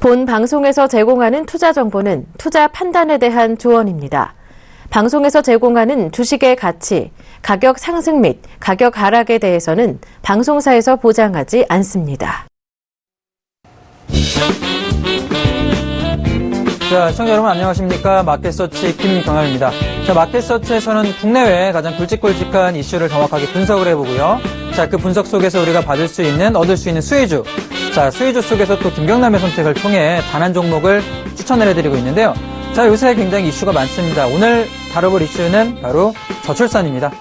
본 방송에서 제공하는 투자 정보는 투자 판단에 대한 조언입니다. 방송에서 제공하는 주식의 가치, 가격 상승 및 가격 하락에 대해서는 방송사에서 보장하지 않습니다. 자, 시청자 여러분 안녕하십니까? 마켓서치 김경환입니다. 자, 마켓서치에서는 국내외 가장 굵직굵직한 이슈를 정확하게 분석을 해보고요. 자, 그 분석 속에서 우리가 얻을 수 있는 수혜주. 자, 수혜주 속에서 또 김경남의 선택을 통해 단 한 종목을 추천을 해드리고 있는데요. 자, 요새 굉장히 이슈가 많습니다. 오늘 다뤄볼 이슈는 바로 저출산입니다.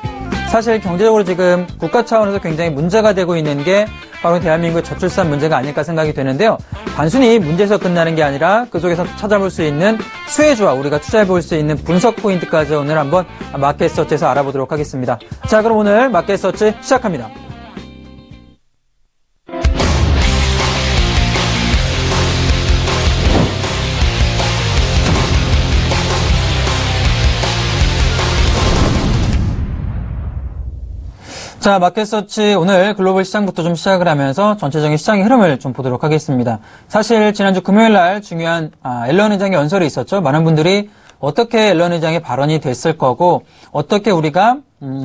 사실 경제적으로 지금 국가 차원에서 굉장히 문제가 되고 있는 게 바로 대한민국의 저출산 문제가 아닐까 생각이 되는데요. 단순히 문제에서 끝나는 게 아니라 그 속에서 찾아볼 수 있는 수혜주와 우리가 투자해볼 수 있는 분석 포인트까지 오늘 한번 마켓서치에서 알아보도록 하겠습니다. 자, 그럼 오늘 마켓서치 시작합니다. 자, 마켓서치 오늘 글로벌 시장부터 좀 시작을 하면서 전체적인 시장의 흐름을 좀 보도록 하겠습니다. 사실 지난주 금요일 날 중요한 앨런 회장의 연설이 있었죠. 많은 분들이 어떻게 앨런 회장의 발언이 됐을 거고 어떻게 우리가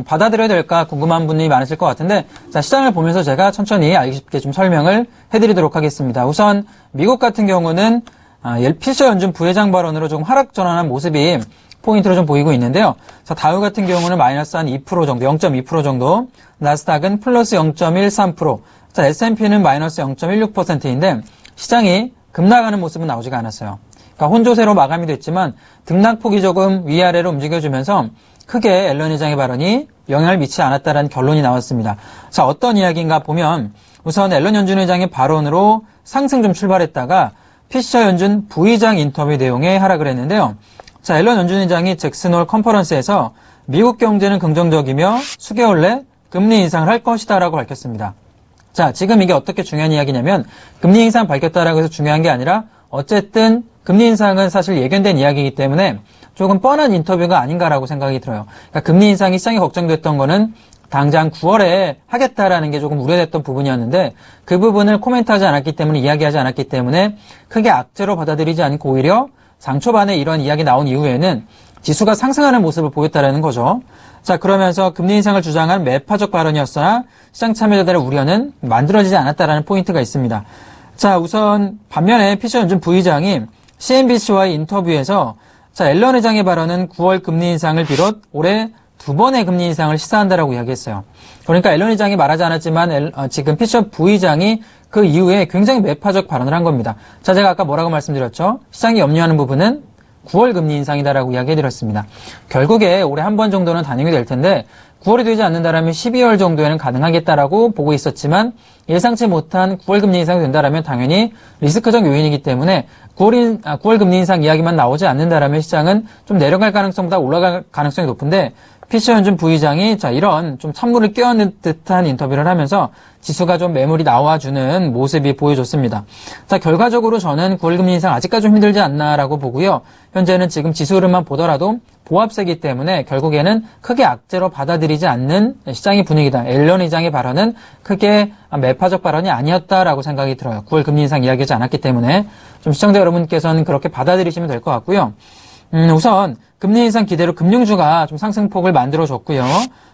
받아들여야 될까 궁금한 분이 많으실 것 같은데, 자, 시장을 보면서 제가 천천히 알기 쉽게 좀 설명을 해드리도록 하겠습니다. 우선 미국 같은 경우는 피셔 연준 부회장 발언으로 조금 하락 전환한 모습이 포인트로 좀 보이고 있는데요. 자, 다우 같은 경우는 마이너스 한 2% 정도, 0.2% 정도, 나스닥은 플러스 0.13%, 자, S&P는 마이너스 0.16%인데 시장이 급락하는 모습은 나오지가 않았어요. 그러니까 혼조세로 마감이 됐지만 등락폭이 조금 위아래로 움직여주면서 크게 앨런 회장의 발언이 영향을 미치지 않았다는 결론이 나왔습니다. 자, 어떤 이야기인가 보면 우선 앨런 연준 회장의 발언으로 상승 좀 출발했다가 피셔 연준 부의장 인터뷰 내용에 하락을 했는데요. 자, 앨런 연준 회장이 잭슨홀 컨퍼런스에서 미국 경제는 긍정적이며 수개월 내 금리 인상을 할 것이다라고 밝혔습니다. 자, 지금 이게 어떻게 중요한 이야기냐면 금리 인상 밝혔다라고 해서 중요한 게 아니라 어쨌든 금리 인상은 사실 예견된 이야기이기 때문에 조금 뻔한 인터뷰가 아닌가라고 생각이 들어요. 그러니까 금리 인상이 시장이 걱정됐던 거는 당장 9월에 하겠다라는 게 조금 우려됐던 부분이었는데 그 부분을 코멘트하지 않았기 때문에 이야기하지 않았기 때문에 크게 악재로 받아들이지 않고 오히려 장 초반에 이런 이야기 나온 이후에는 지수가 상승하는 모습을 보였다라는 거죠. 자, 그러면서 금리 인상을 주장한 매파적 발언이었으나 시장 참여자들의 우려는 만들어지지 않았다라는 포인트가 있습니다. 자, 우선 반면에 피셔 연준 부의장이 CNBC와의 인터뷰에서 자, 앨런 회장의 발언은 9월 금리 인상을 비롯 올해 2번의 금리 인상을 시사한다라고 이야기했어요. 그러니까 앨런 회장이 말하지 않았지만 지금 피셔 부의장이 그 이후에 굉장히 매파적 발언을 한 겁니다. 자, 제가 아까 뭐라고 말씀드렸죠? 시장이 염려하는 부분은 9월 금리 인상이다라고 이야기해드렸습니다. 결국에 올해 한 번 정도는 단행이 될 텐데 9월이 되지 않는다라면 12월 정도에는 가능하겠다라고 보고 있었지만 예상치 못한 9월 금리 인상이 된다라면 당연히 리스크적 요인이기 때문에 9월 금리 인상 이야기만 나오지 않는다라면 시장은 좀 내려갈 가능성보다 올라갈 가능성이 높은데 피셔 연준 부의장이 자, 이런 좀 찬물을 끼얹는 듯한 인터뷰를 하면서 지수가 좀 매물이 나와주는 모습이 보여줬습니다. 자, 결과적으로 저는 9월 금리 인상 아직까지 좀 힘들지 않나라고 보고요. 현재는 지금 지수 흐름만 보더라도 보합세이기 때문에 결국에는 크게 악재로 받아들이지 않는 시장의 분위기다. 앨런 회장의 발언은 크게 매파적 발언이 아니었다라고 생각이 들어요. 9월 금리 인상 이야기하지 않았기 때문에 좀 시청자 여러분께서는 그렇게 받아들이시면 될 것 같고요. 우선 금리 인상 기대로 금융주가 좀 상승폭을 만들어줬고요.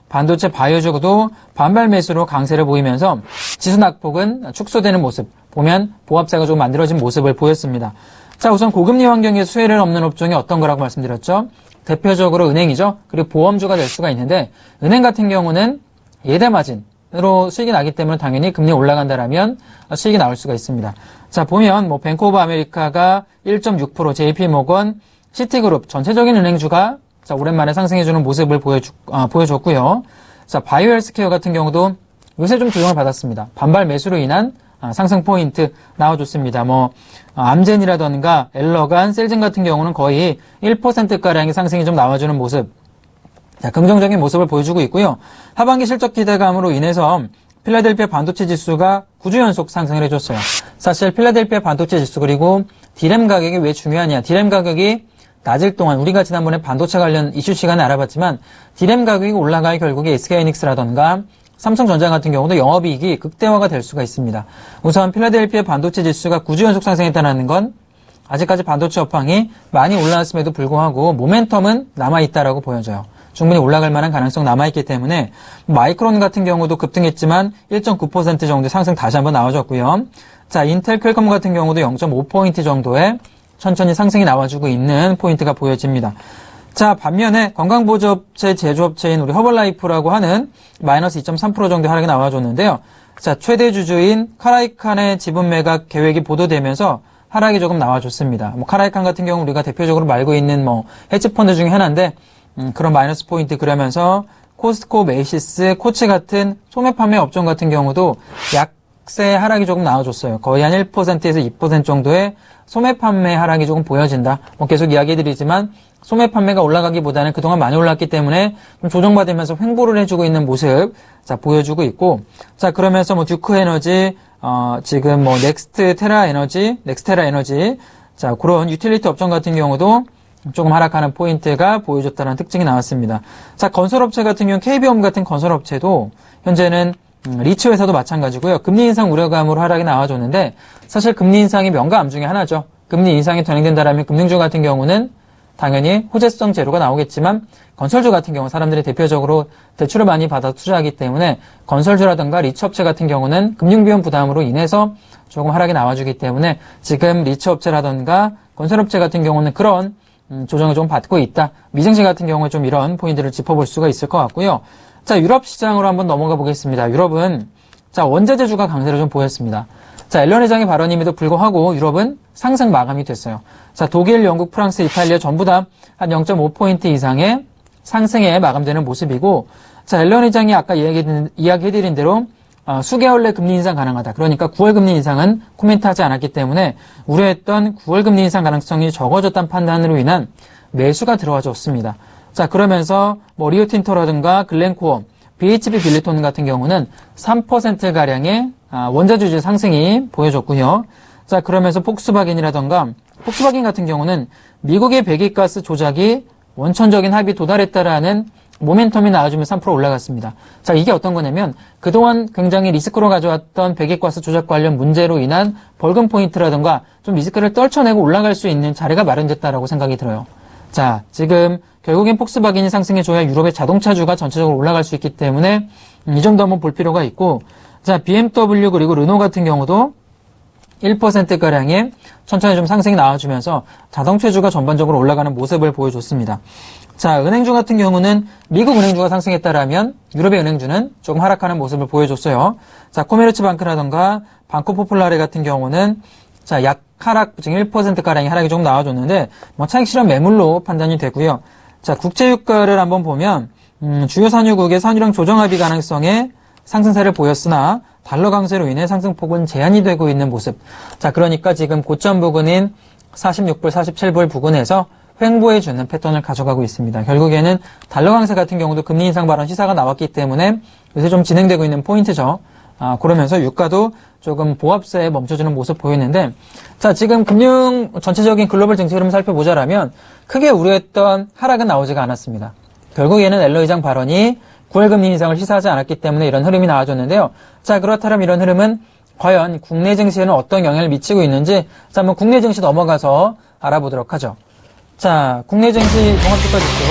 반도체 바이오주도 반발 매수로 강세를 보이면서 지수 낙폭은 축소되는 모습, 보면 보합세가 좀 만들어진 모습을 보였습니다. 자, 우선 고금리 환경에 수혜를 얻는 업종이 어떤 거라고 말씀드렸죠? 대표적으로 은행이죠. 그리고 보험주가 될 수가 있는데 은행 같은 경우는 예대 마진으로 수익이 나기 때문에 당연히 금리 올라간다라면 수익이 나올 수가 있습니다. 자, 보면 뭐 뱅크 오브 아메리카가 1.6%, JP 모건, 시티그룹 전체적인 은행주가 자, 오랜만에 상승해주는 모습을 보여줬고요. 자, 바이오 헬스케어 같은 경우도 요새 좀 조정을 받았습니다. 반발 매수로 인한 상승 포인트 나와줬습니다. 암젠이라던가 엘러간, 셀진 같은 경우는 거의 1%가량의 상승이 좀 나와주는 모습. 자, 긍정적인 모습을 보여주고 있고요. 하반기 실적 기대감으로 인해서 필라델피아 반도체 지수가 9주 연속 상승을 해줬어요. 사실 필라델피아 반도체 지수 그리고 디램 가격이 왜 중요하냐. 디램 가격이 낮을 동안 우리가 지난번에 반도체 관련 이슈 시간에 알아봤지만 디램 가격이 올라갈 결국에 SK하이닉스라던가 삼성전자 같은 경우도 영업이익이 극대화가 될 수가 있습니다. 우선 필라델피아 반도체 지수가 9주 연속 상승했다는 건 아직까지 반도체 업황이 많이 올라왔음에도 불구하고 모멘텀은 남아있다라고 보여져요. 충분히 올라갈 만한 가능성 남아있기 때문에 마이크론 같은 경우도 급등했지만 1.9% 정도 상승 다시 한번 나와줬고요. 자, 인텔 퀄컴 같은 경우도 0.5포인트 정도의 천천히 상승이 나와주고 있는 포인트가 보여집니다. 자, 반면에 건강보조업체 제조업체인 우리 허벌라이프라고 하는 마이너스 2.3% 정도 하락이 나와줬는데요. 자, 최대 주주인 카라이칸의 지분 매각 계획이 보도되면서 하락이 조금 나와줬습니다. 카라이칸 같은 경우 우리가 대표적으로 알고 있는 헤지펀드 중에 하나인데, 그런 마이너스 포인트 그러면서 코스트코, 메이시스, 코치 같은 소매 판매 업종 같은 경우도 약세 하락이 조금 나와줬어요. 거의 한 1%에서 2% 정도의 소매 판매 하락이 조금 보여진다. 계속 이야기해드리지만 소매 판매가 올라가기보다는 그동안 많이 올랐기 때문에 좀 조정받으면서 횡보를 해주고 있는 모습, 자, 보여주고 있고, 자, 그러면서 듀크 에너지, 지금 넥스테라 에너지, 자, 그런 유틸리티 업종 같은 경우도 조금 하락하는 포인트가 보여줬다는 특징이 나왔습니다. 자, 건설업체 같은 경우 KB홈 같은 건설업체도 현재는 리츠 회사도 마찬가지고요. 금리 인상 우려감으로 하락이 나와줬는데 사실 금리 인상이 명가암 중에 하나죠. 금리 인상이 단행된다라면 금융주 같은 경우는 당연히 호재성 재료가 나오겠지만 건설주 같은 경우 사람들이 대표적으로 대출을 많이 받아 투자하기 때문에 건설주라든가 리츠업체 같은 경우는 금융비용 부담으로 인해서 조금 하락이 나와주기 때문에 지금 리츠업체라든가 건설업체 같은 경우는 그런 조정을 좀 받고 있다. 미증시 같은 경우에 좀 이런 포인트를 짚어볼 수가 있을 것 같고요. 자, 유럽 시장으로 한번 넘어가 보겠습니다. 유럽은 자, 원자재주가 강세를 좀 보였습니다. 자, 앨런 회장의 발언임에도 불구하고 유럽은 상승 마감이 됐어요. 자, 독일, 영국, 프랑스, 이탈리아 전부 다 한 0.5포인트 이상의 상승에 마감되는 모습이고, 자, 앨런 회장이 아까 이야기해드린 대로 수개월 내 금리 인상 가능하다. 그러니까 9월 금리 인상은 코멘트하지 않았기 때문에 우려했던 9월 금리 인상 가능성이 적어졌다는 판단으로 인한 매수가 들어와줬습니다. 자, 그러면서 리오틴토라든가 글렌코어, BHP 빌리톤 같은 경우는 3%가량의 원자주의 상승이 보여줬고요. 자, 그러면서 폭스바겐이라든가 폭스바겐 같은 경우는 미국의 배기가스 조작이 원천적인 합의 도달했다라는 모멘텀이 나와주면서 3% 올라갔습니다. 자, 이게 어떤 거냐면 그동안 굉장히 리스크로 가져왔던 배기가스 조작 관련 문제로 인한 벌금 포인트라든가 좀 리스크를 떨쳐내고 올라갈 수 있는 자리가 마련됐다라고 생각이 들어요. 자, 지금 결국엔 폭스바겐이 상승해줘야 유럽의 자동차주가 전체적으로 올라갈 수 있기 때문에 이 정도 한번 볼 필요가 있고, 자, BMW 그리고 르노 같은 경우도 1%가량의 천천히 좀 상승이 나와주면서 자동차주가 전반적으로 올라가는 모습을 보여줬습니다. 자, 은행주 같은 경우는 미국 은행주가 상승했다라면 유럽의 은행주는 조금 하락하는 모습을 보여줬어요. 자, 코메르츠방크라던가 방코포폴라레 같은 경우는 자, 약 하락, 지금 1%가량의 하락이 조금 나와줬는데 차익 실현 매물로 판단이 되고요. 자, 국제유가를 한번 보면 주요 산유국의 산유량 조정 합의 가능성에 상승세를 보였으나 달러 강세로 인해 상승폭은 제한이 되고 있는 모습. 자, 그러니까 지금 고점 부근인 46불, 47불 부근에서 횡보해주는 패턴을 가져가고 있습니다. 결국에는 달러 강세 같은 경우도 금리 인상 발언 시사가 나왔기 때문에 요새 좀 진행되고 있는 포인트죠. 그러면서 유가도 조금 보합세에 멈춰주는 모습 보이는데, 자, 지금 금융 전체적인 글로벌 증시 흐름 살펴보자라면 크게 우려했던 하락은 나오지가 않았습니다. 결국에는 앨런 회장 발언이 9월 금리 인상을 시사하지 않았기 때문에 이런 흐름이 나와줬는데요. 자, 그렇다면 이런 흐름은 과연 국내 증시에는 어떤 영향을 미치고 있는지, 자, 한번 국내 증시 넘어가서 알아보도록 하죠. 자, 국내 증시 종합주가지수.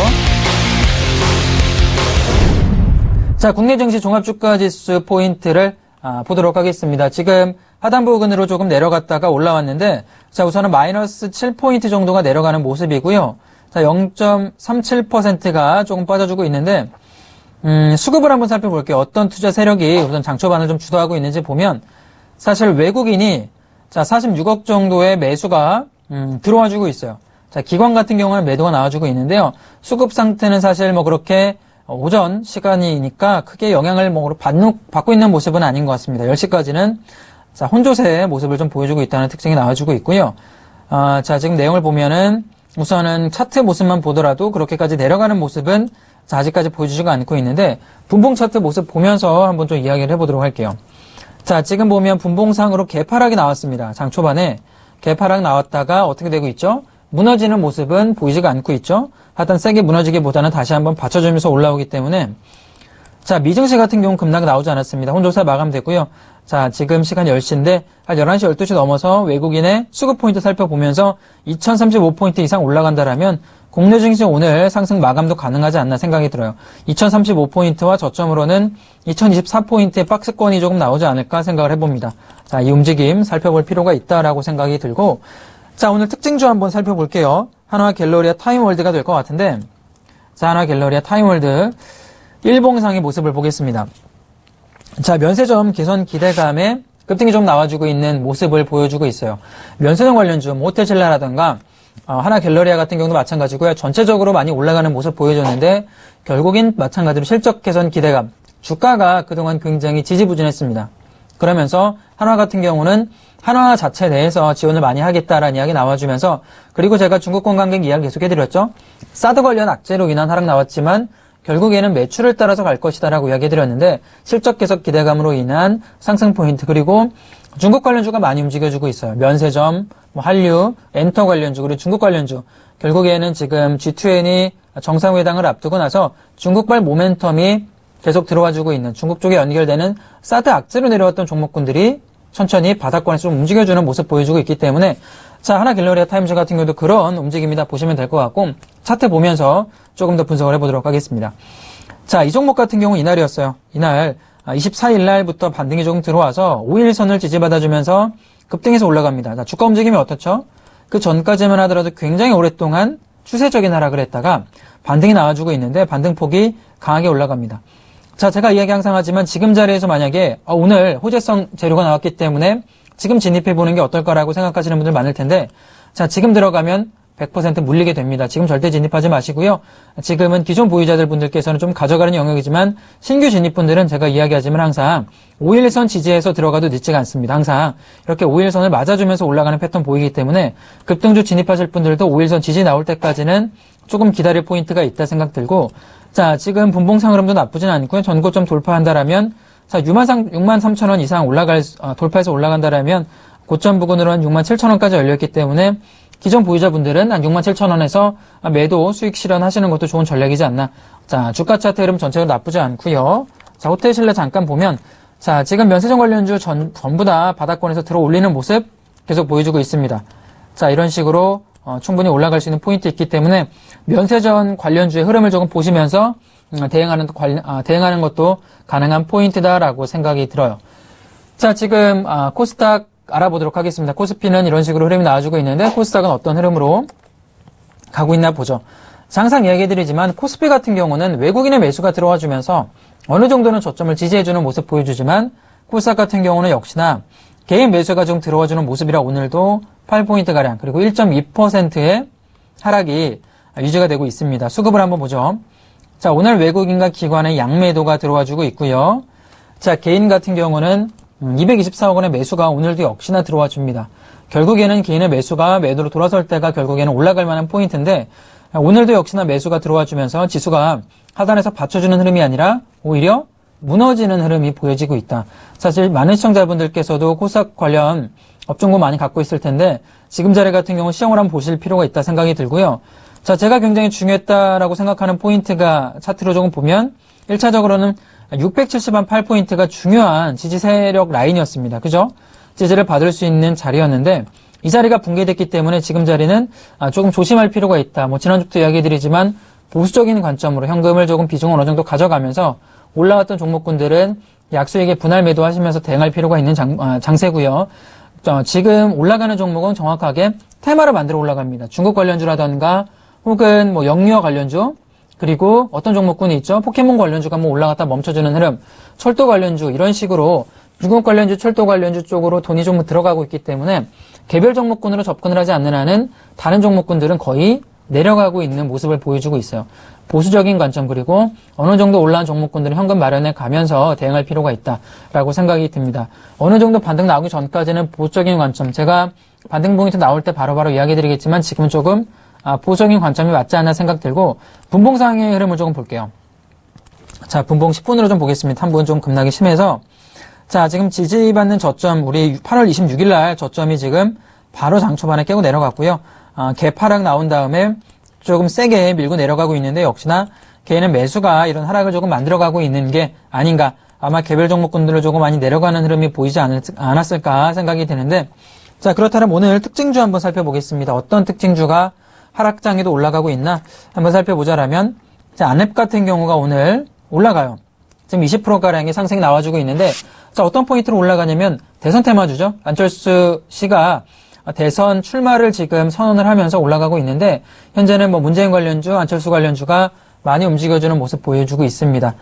자, 국내 증시 종합주가지수 포인트를 보도록 하겠습니다. 지금 하단 부근으로 조금 내려갔다가 올라왔는데, 자, 우선은 마이너스 7포인트 정도가 내려가는 모습이고요. 자, 0.37%가 조금 빠져주고 있는데, 수급을 한번 살펴볼게요. 어떤 투자 세력이 우선 장초반을 좀 주도하고 있는지 보면, 사실 외국인이, 자, 46억 정도의 매수가, 들어와주고 있어요. 자, 기관 같은 경우는 매도가 나와주고 있는데요. 수급 상태는 사실 그렇게 오전 시간이니까 크게 영향을 받고 있는 모습은 아닌 것 같습니다. 10시까지는, 자, 혼조세의 모습을 좀 보여주고 있다는 특징이 나와주고 있고요. 자, 지금 내용을 보면은 우선은 차트 모습만 보더라도 그렇게까지 내려가는 모습은 자, 아직까지 보여주지가 않고 있는데, 분봉 차트 모습 보면서 한번 좀 이야기를 해보도록 할게요. 자, 지금 보면 분봉상으로 개파락이 나왔습니다. 장 초반에 개파락 나왔다가 어떻게 되고 있죠? 무너지는 모습은 보이지가 않고 있죠? 하여튼 세게 무너지기보다는 다시 한번 받쳐주면서 올라오기 때문에, 자, 미증시 같은 경우는 급락 나오지 않았습니다. 혼조사 마감됐고요. 자, 지금 시간 10시인데 한 11시, 12시 넘어서 외국인의 수급 포인트 살펴보면서 2035포인트 이상 올라간다라면 국내 증시 오늘 상승 마감도 가능하지 않나 생각이 들어요. 2035포인트와 저점으로는 2024포인트의 박스권이 조금 나오지 않을까 생각을 해봅니다. 자, 이 움직임 살펴볼 필요가 있다라고 생각이 들고, 자, 오늘 특징주 한번 살펴볼게요. 한화갤러리아 타임월드가 될 것 같은데, 자, 한화갤러리아 타임월드 일봉상의 모습을 보겠습니다. 자, 면세점 개선 기대감에 급등이 좀 나와주고 있는 모습을 보여주고 있어요. 면세점 관련주, 호텔신라라든가 하나갤러리아 같은 경우도 마찬가지고요. 전체적으로 많이 올라가는 모습 보여줬는데 결국엔 마찬가지로 실적 개선 기대감, 주가가 그동안 굉장히 지지부진했습니다. 그러면서 한화 같은 경우는 한화 자체 내에서 지원을 많이 하겠다라는 이야기 나와주면서, 그리고 제가 중국권 관객 이야기 계속해드렸죠. 사드 관련 악재로 인한 하락 나왔지만 결국에는 매출을 따라서 갈 것이다라고 이야기해드렸는데 실적 개선 기대감으로 인한 상승 포인트, 그리고 중국 관련주가 많이 움직여주고 있어요. 면세점, 한류, 엔터 관련주, 그리고 중국 관련주. 결국에는 지금 G20이 정상회담을 앞두고 나서 중국발 모멘텀이 계속 들어와주고 있는, 중국 쪽에 연결되는 사드 악재로 내려왔던 종목군들이 천천히 바닥권에서 좀 움직여주는 모습 보여주고 있기 때문에, 자, 하나갤러리아 타임즈 같은 경우도 그런 움직임이다 보시면 될 것 같고, 차트 보면서 조금 더 분석을 해보도록 하겠습니다. 자, 이 종목 같은 경우 이날이었어요. 이날 24일 날부터 반등이 조금 들어와서 5일선을 지지받아주면서 급등해서 올라갑니다. 자, 주가 움직임이 어떻죠? 그 전까지만 하더라도 굉장히 오랫동안 추세적인 하락을 했다가 반등이 나와주고 있는데 반등폭이 강하게 올라갑니다. 자, 제가 이야기 항상 하지만 지금 자리에서 만약에 오늘 호재성 재료가 나왔기 때문에 지금 진입해보는 게 어떨까라고 생각하시는 분들 많을 텐데, 자, 지금 들어가면 100% 물리게 됩니다. 지금 절대 진입하지 마시고요. 지금은 기존 보유자들 분들께서는 좀 가져가는 영역이지만 신규 진입분들은 제가 이야기하지만 항상 5일선 지지에서 들어가도 늦지가 않습니다. 항상 이렇게 5일선을 맞아주면서 올라가는 패턴 보이기 때문에 급등주 진입하실 분들도 5일선 지지 나올 때까지는 조금 기다릴 포인트가 있다 생각 들고, 자, 지금 분봉상 흐름도 나쁘진 않고요. 전고점 돌파한다라면, 자, 63,000원 이상 돌파해서 올라간다라면 고점 부근으로 한 67,000원까지 열렸기 때문에 기존 보유자분들은 한 67,000원에서 매도 수익 실현하시는 것도 좋은 전략이지 않나. 자, 주가 차트 흐름 전체가 나쁘지 않고요. 자, 호텔신라 잠깐 보면, 자, 지금 면세점 관련주 전부 다 바닥권에서 들어 올리는 모습 계속 보여주고 있습니다. 자, 이런 식으로 충분히 올라갈 수 있는 포인트 있기 때문에 면세점 관련주의 흐름을 조금 보시면서 대응하는 것도 가능한 포인트다라고 생각이 들어요. 자, 지금 코스닥 알아보도록 하겠습니다. 코스피는 이런 식으로 흐름이 나와주고 있는데 코스닥은 어떤 흐름으로 가고 있나 보죠. 항상 이야기해드리지만 코스피 같은 경우는 외국인의 매수가 들어와주면서 어느 정도는 저점을 지지해주는 모습 보여주지만 코스닥 같은 경우는 역시나 개인 매수가 좀 들어와주는 모습이라 오늘도 8포인트가량 그리고 1.2%의 하락이 유지가 되고 있습니다. 수급을 한번 보죠. 자, 오늘 외국인과 기관의 양매도가 들어와주고 있고요. 자, 개인 같은 경우는 224억 원의 매수가 오늘도 역시나 들어와 줍니다. 결국에는 개인의 매수가 매도로 돌아설 때가 결국에는 올라갈 만한 포인트인데 오늘도 역시나 매수가 들어와 주면서 지수가 하단에서 받쳐주는 흐름이 아니라 오히려 무너지는 흐름이 보여지고 있다. 사실 많은 시청자분들께서도 코스닥 관련 업종군 많이 갖고 있을 텐데 지금 자리 같은 경우 시험을 한번 보실 필요가 있다 생각이 들고요. 자, 제가 굉장히 중요했다라고 생각하는 포인트가 차트로 조금 보면 1차적으로는 670.8포인트가 중요한 지지 세력 라인이었습니다. 그죠? 지지를 받을 수 있는 자리였는데 이 자리가 붕괴됐기 때문에 지금 자리는 조금 조심할 필요가 있다. 지난주부터 이야기드리지만 보수적인 관점으로 현금을 조금 비중을 어느 정도 가져가면서 올라왔던 종목군들은 약수익에 분할 매도하시면서 대응할 필요가 있는 장세고요. 지금 올라가는 종목은 정확하게 테마를 만들어 올라갑니다. 중국 관련주라던가 혹은 영유아 관련주, 그리고 어떤 종목군이 있죠. 포켓몬 관련주가 올라갔다 멈춰주는 흐름, 철도 관련주 이런 식으로 중국 관련주, 철도 관련주 쪽으로 돈이 좀 들어가고 있기 때문에 개별 종목군으로 접근을 하지 않는 한은 다른 종목군들은 거의 내려가고 있는 모습을 보여주고 있어요. 보수적인 관점 그리고 어느 정도 올라온 종목군들은 현금 마련해 가면서 대응할 필요가 있다라고 생각이 듭니다. 어느 정도 반등 나오기 전까지는 보수적인 관점, 제가 반등 포인트 나올 때 바로바로 이야기드리겠지만 지금은 조금 보수적인 관점이 맞지 않나 생각 들고 분봉상의 흐름을 조금 볼게요. 자, 분봉 10분으로 좀 보겠습니다. 한 분 좀 급락이 심해서 자, 지금 지지받는 저점 우리 8월 26일 날 저점이 지금 바로 장 초반에 깨고 내려갔고요. 갭하락 나온 다음에 조금 세게 밀고 내려가고 있는데 역시나 개인의 매수가 이런 하락을 조금 만들어가고 있는 게 아닌가. 아마 개별 종목군들로 조금 많이 내려가는 흐름이 보이지 않았을까 생각이 드는데, 자, 그렇다면 오늘 특징주 한번 살펴보겠습니다. 어떤 특징주가 하락장에도 올라가고 있나 한번 살펴보자라면, 자, 안랩 같은 경우가 오늘 올라가요. 지금 20%가량의 상승이 나와주고 있는데, 자, 어떤 포인트로 올라가냐면 대선 테마주죠. 안철수 씨가 대선 출마를 지금 선언을 하면서 올라가고 있는데, 현재는 뭐 문재인 관련주, 안철수 관련주가 많이 움직여주는 모습 보여주고 있습니다.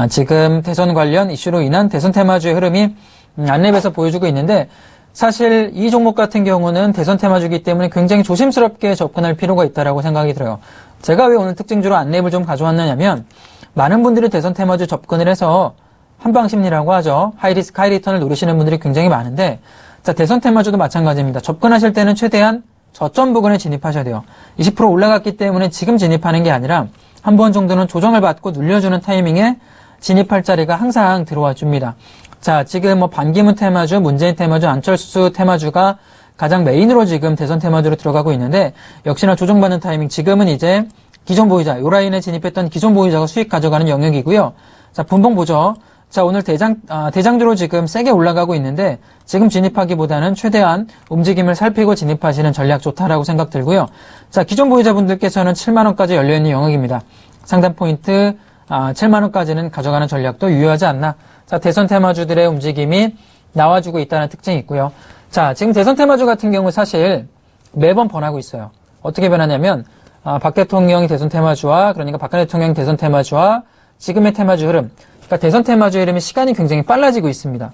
지금 대선 관련 이슈로 인한 대선 테마주의 흐름이 안랩에서 보여주고 있는데, 사실 이 종목 같은 경우는 대선 테마주기 때문에 굉장히 조심스럽게 접근할 필요가 있다라고 생각이 들어요. 제가 왜 오늘 특징주로 안랩을 좀 가져왔느냐면, 많은 분들이 대선 테마주 접근을 해서 한방심리라고 하죠. 하이리스크 하이리턴을 노리시는 분들이 굉장히 많은데, 자, 대선 테마주도 마찬가지입니다. 접근하실 때는 최대한 저점 부근에 진입하셔야 돼요. 20% 올라갔기 때문에 지금 진입하는 게 아니라 한 번 정도는 조정을 받고 눌려주는 타이밍에 진입할 자리가 항상 들어와 줍니다. 자, 지금 뭐 반기문 테마주, 문재인 테마주, 안철수 테마주가 가장 메인으로 지금 대선 테마주로 들어가고 있는데, 역시나 조정받는 타이밍, 지금은 이제 기존 보유자, 요 라인에 진입했던 기존 보유자가 수익 가져가는 영역이고요. 자, 분봉 보죠. 자, 오늘 대장주로 지금 세게 올라가고 있는데, 지금 진입하기보다는 최대한 움직임을 살피고 진입하시는 전략 좋다라고 생각 들고요. 자, 기존 보유자분들께서는 7만원까지 열려있는 영역입니다. 상단 포인트, 7만원까지는 가져가는 전략도 유효하지 않나. 자, 대선 테마주들의 움직임이 나와주고 있다는 특징이 있고요. 자, 지금 대선 테마주 같은 경우 사실 매번 변하고 있어요. 어떻게 변하냐면, 박 대통령이 대선 테마주와, 그러니까 박근혜 대통령 대선 테마주와 지금의 테마주 흐름, 그러니까 대선 테마주 흐름이 시간이 굉장히 빨라지고 있습니다.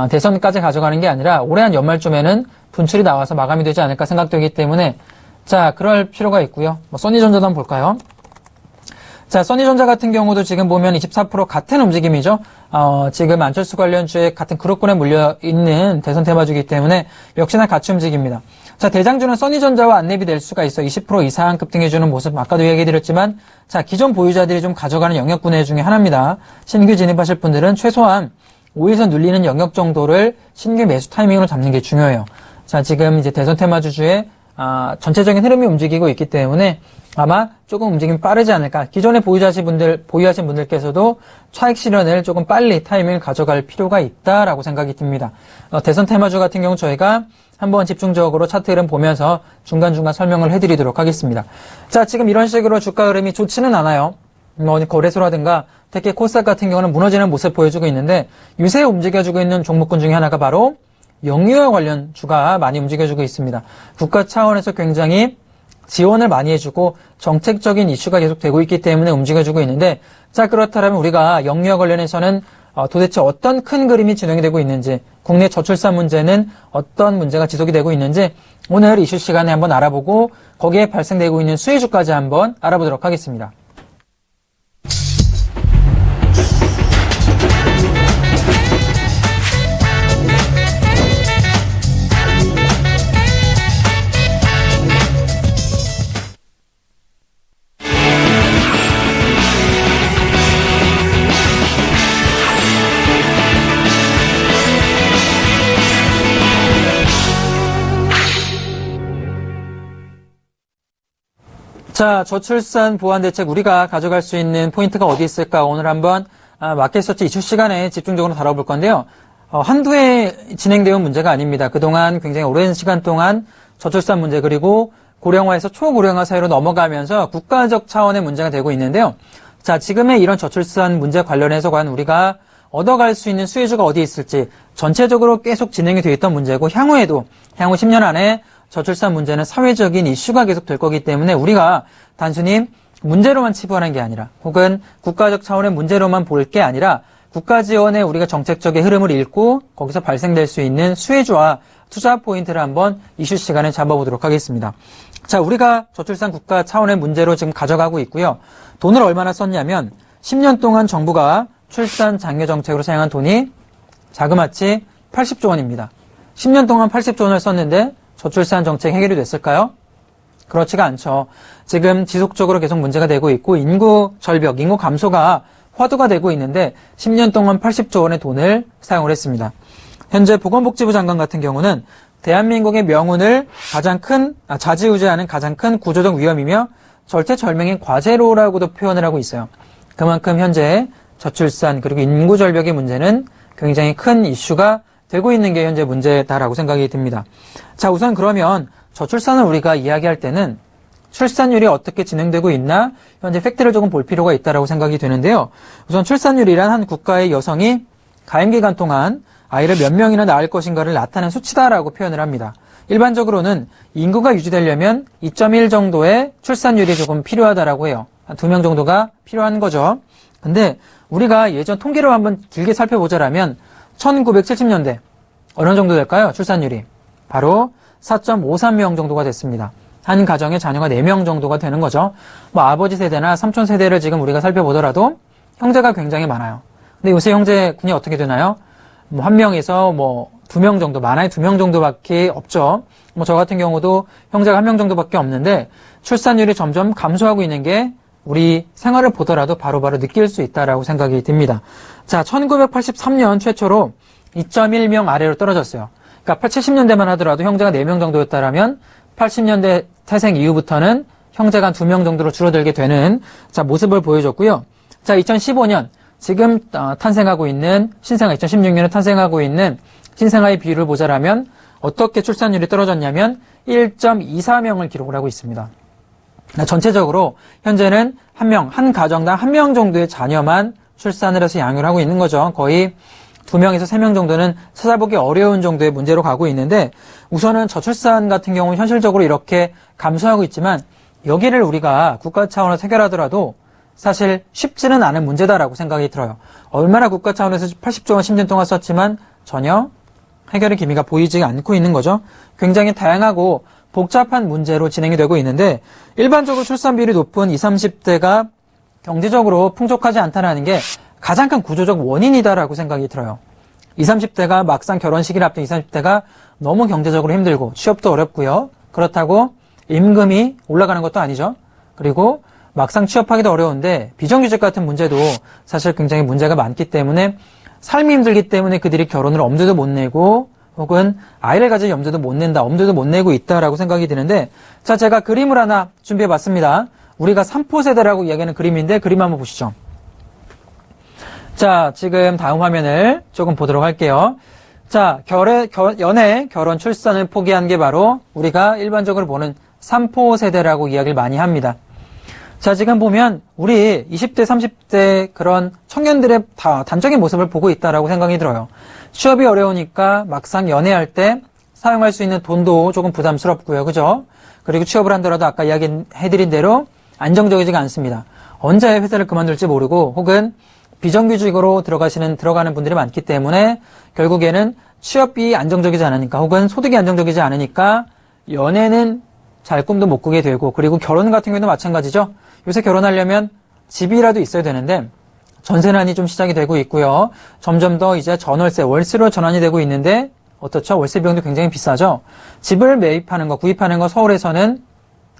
대선까지 가져가는 게 아니라 올해 한 연말쯤에는 분출이 나와서 마감이 되지 않을까 생각되기 때문에, 자, 그럴 필요가 있고요. 뭐 써니전자도 한번 볼까요? 자, 써니전자 같은 경우도 지금 보면 24% 같은 움직임이죠. 지금 안철수 관련주에 같은 그룹군에 물려있는 대선 테마주이기 때문에 역시나 같이 움직입니다. 자, 대장주는 써니전자와 안랩이 될 수가 있어요. 20% 이상 급등해주는 모습, 아까도 얘기드렸지만, 자, 기존 보유자들이 좀 가져가는 영역군의 중에 하나입니다. 신규 진입하실 분들은 최소한 5일선 눌리는 영역 정도를 신규 매수 타이밍으로 잡는 게 중요해요. 자, 지금 이제 대선 테마주주의 전체적인 흐름이 움직이고 있기 때문에 아마 조금 움직임이 빠르지 않을까. 기존에 보유하신 분들께서도 차익 실현을 조금 빨리 타이밍을 가져갈 필요가 있다라고 생각이 듭니다. 대선 테마주 같은 경우 저희가 한번 집중적으로 차트 흐름 보면서 중간중간 설명을 해드리도록 하겠습니다. 자, 지금 이런 식으로 주가 흐름이 좋지는 않아요. 거래소라든가 특히 코스닥 같은 경우는 무너지는 모습 보여주고 있는데, 유세 움직여주고 있는 종목군 중에 하나가 바로 영유아 관련 주가 많이 움직여주고 있습니다. 국가 차원에서 굉장히 지원을 많이 해주고 정책적인 이슈가 계속되고 있기 때문에 움직여주고 있는데, 자, 그렇다면 우리가 영유아 관련해서는 도대체 어떤 큰 그림이 진행이 되고 있는지, 국내 저출산 문제는 어떤 문제가 지속이 되고 있는지 오늘 이슈 시간에 한번 알아보고 거기에 발생되고 있는 수혜주까지 한번 알아보도록 하겠습니다. 자, 저출산 보완 대책 우리가 가져갈 수 있는 포인트가 어디 있을까? 오늘 한번 마켓서치 이슈 시간에 집중적으로 다뤄볼 건데요. 한두 해 진행되어 온 문제가 아닙니다. 그동안 굉장히 오랜 시간 동안 저출산 문제, 그리고 고령화에서 초고령화 사회로 넘어가면서 국가적 차원의 문제가 되고 있는데요. 자, 지금의 이런 저출산 문제 관련해서 과연 우리가 얻어갈 수 있는 수혜주가 어디 있을지, 전체적으로 계속 진행이 되어 있던 문제고, 향후 10년 안에 저출산 문제는 사회적인 이슈가 계속 될 거기 때문에 우리가 단순히 문제로만 치부하는 게 아니라, 혹은 국가적 차원의 문제로만 볼 게 아니라 국가 지원의 우리가 정책적인 흐름을 읽고 거기서 발생될 수 있는 수혜주와 투자 포인트를 한번 이슈 시간에 잡아보도록 하겠습니다. 자, 우리가 저출산 국가 차원의 문제로 지금 가져가고 있고요. 돈을 얼마나 썼냐면 10년 동안 정부가 출산 장려 정책으로 사용한 돈이 자그마치 80조 원입니다. 10년 동안 80조 원을 썼는데 저출산 정책 해결이 됐을까요? 그렇지가 않죠. 지금 지속적으로 계속 문제가 되고 있고, 인구 절벽, 인구 감소가 화두가 되고 있는데 10년 동안 80조 원의 돈을 사용을 했습니다. 현재 보건복지부 장관 같은 경우는 대한민국의 명운을 좌지우지하는 가장 큰 구조적 위험이며 절체절명의 과제로라고도 표현을 하고 있어요. 그만큼 현재 저출산 그리고 인구 절벽의 문제는 굉장히 큰 이슈가 되고 있는 게 현재 문제다라고 생각이 듭니다. 자, 우선 그러면 저출산을 우리가 이야기할 때는 출산율이 어떻게 진행되고 있나 현재 팩트를 조금 볼 필요가 있다라고 생각이 되는데요. 우선 출산율이란 한 국가의 여성이 가임 기간 동안 아이를 몇 명이나 낳을 것인가를 나타낸 수치다라고 표현을 합니다. 일반적으로는 인구가 유지되려면 2.1 정도의 출산율이 조금 필요하다라고 해요. 한 2명 정도가 필요한 거죠. 근데 우리가 예전 통계를 한번 길게 살펴보자라면 1970년대 어느 정도 될까요? 출산율이 바로 4.53명 정도가 됐습니다. 한 가정에 자녀가 4명 정도가 되는 거죠. 뭐 아버지 세대나 삼촌 세대를 지금 우리가 살펴보더라도 형제가 굉장히 많아요. 근데 요새 형제군이 어떻게 되나요? 뭐 한 명에서 뭐 2명 정도, 많아야 2명 정도밖에 없죠. 뭐 저 같은 경우도 형제가 1명 정도밖에 없는데 출산율이 점점 감소하고 있는 게 우리 생활을 보더라도 바로바로 느낄 수 있다라고 생각이 듭니다. 자, 1983년 최초로 2.1명 아래로 떨어졌어요. 그러니까 70년대만 하더라도 형제가 4명 정도였다라면 80년대 태생 이후부터는 형제가 한 2명 정도로 줄어들게 되는 자 모습을 보여줬고요. 자, 2015년 지금 탄생하고 있는 신생아 2016년에 탄생하고 있는 신생아의 비율을 보자라면 어떻게 출산율이 떨어졌냐면 1.24명을 기록을 하고 있습니다. 전체적으로 현재는 한 가정당 1명 정도의 자녀만 출산을 해서 양육을 하고 있는 거죠. 거의 2명에서 3명 정도는 찾아보기 어려운 정도의 문제로 가고 있는데 우선은 저출산 같은 경우는 현실적으로 이렇게 감소하고 있지만 여기를 우리가 국가 차원에서 해결하더라도 사실 쉽지는 않은 문제다라고 생각이 들어요. 얼마나 국가 차원에서 80조 원 10년 동안 썼지만 전혀 해결의 기미가 보이지 않고 있는 거죠. 굉장히 다양하고 복잡한 문제로 진행이 되고 있는데 일반적으로 출산 비율이 높은 20, 30대가 경제적으로 풍족하지 않다는 게 가장 큰 구조적 원인이다라고 생각이 들어요. 20, 30대가 막상 결혼식을 앞둔 20, 30대가 너무 경제적으로 힘들고 취업도 어렵고요. 그렇다고 임금이 올라가는 것도 아니죠. 그리고 막상 취업하기도 어려운데 비정규직 같은 문제도 사실 굉장히 문제가 많기 때문에 삶이 힘들기 때문에 그들이 결혼을 엄두도 못 내고 혹은 아이를 가질 염두도 못 낸다, 엄두도 못 내고 있다라고 생각이 드는데 자, 제가 그림을 하나 준비해 봤습니다. 우리가 3포 세대라고 이야기하는 그림인데 그림 한번 보시죠. 자, 지금 다음 화면을 조금 보도록 할게요. 자, 연애, 결혼, 출산을 포기한 게 바로 우리가 일반적으로 보는 3포 세대라고 이야기를 많이 합니다. 자, 지금 보면 우리 20대, 30대 그런 청년들의 단적인 모습을 보고 있다라고 생각이 들어요. 취업이 어려우니까 막상 연애할 때 사용할 수 있는 돈도 조금 부담스럽고요. 그죠? 그리고 취업을 한다라도 아까 이야기해드린 대로 안정적이지가 않습니다. 언제 회사를 그만둘지 모르고 혹은 비정규직으로 들어가는 분들이 많기 때문에 결국에는 취업이 안정적이지 않으니까 혹은 소득이 안정적이지 않으니까 연애는 잘 꿈도 못 꾸게 되고 그리고 결혼 같은 경우도 마찬가지죠. 요새 결혼하려면 집이라도 있어야 되는데 전세난이 좀 시작이 되고 있고요. 점점 더 이제 전월세, 월세로 전환이 되고 있는데 어떻죠? 월세 비용도 굉장히 비싸죠. 집을 구입하는 거 서울에서는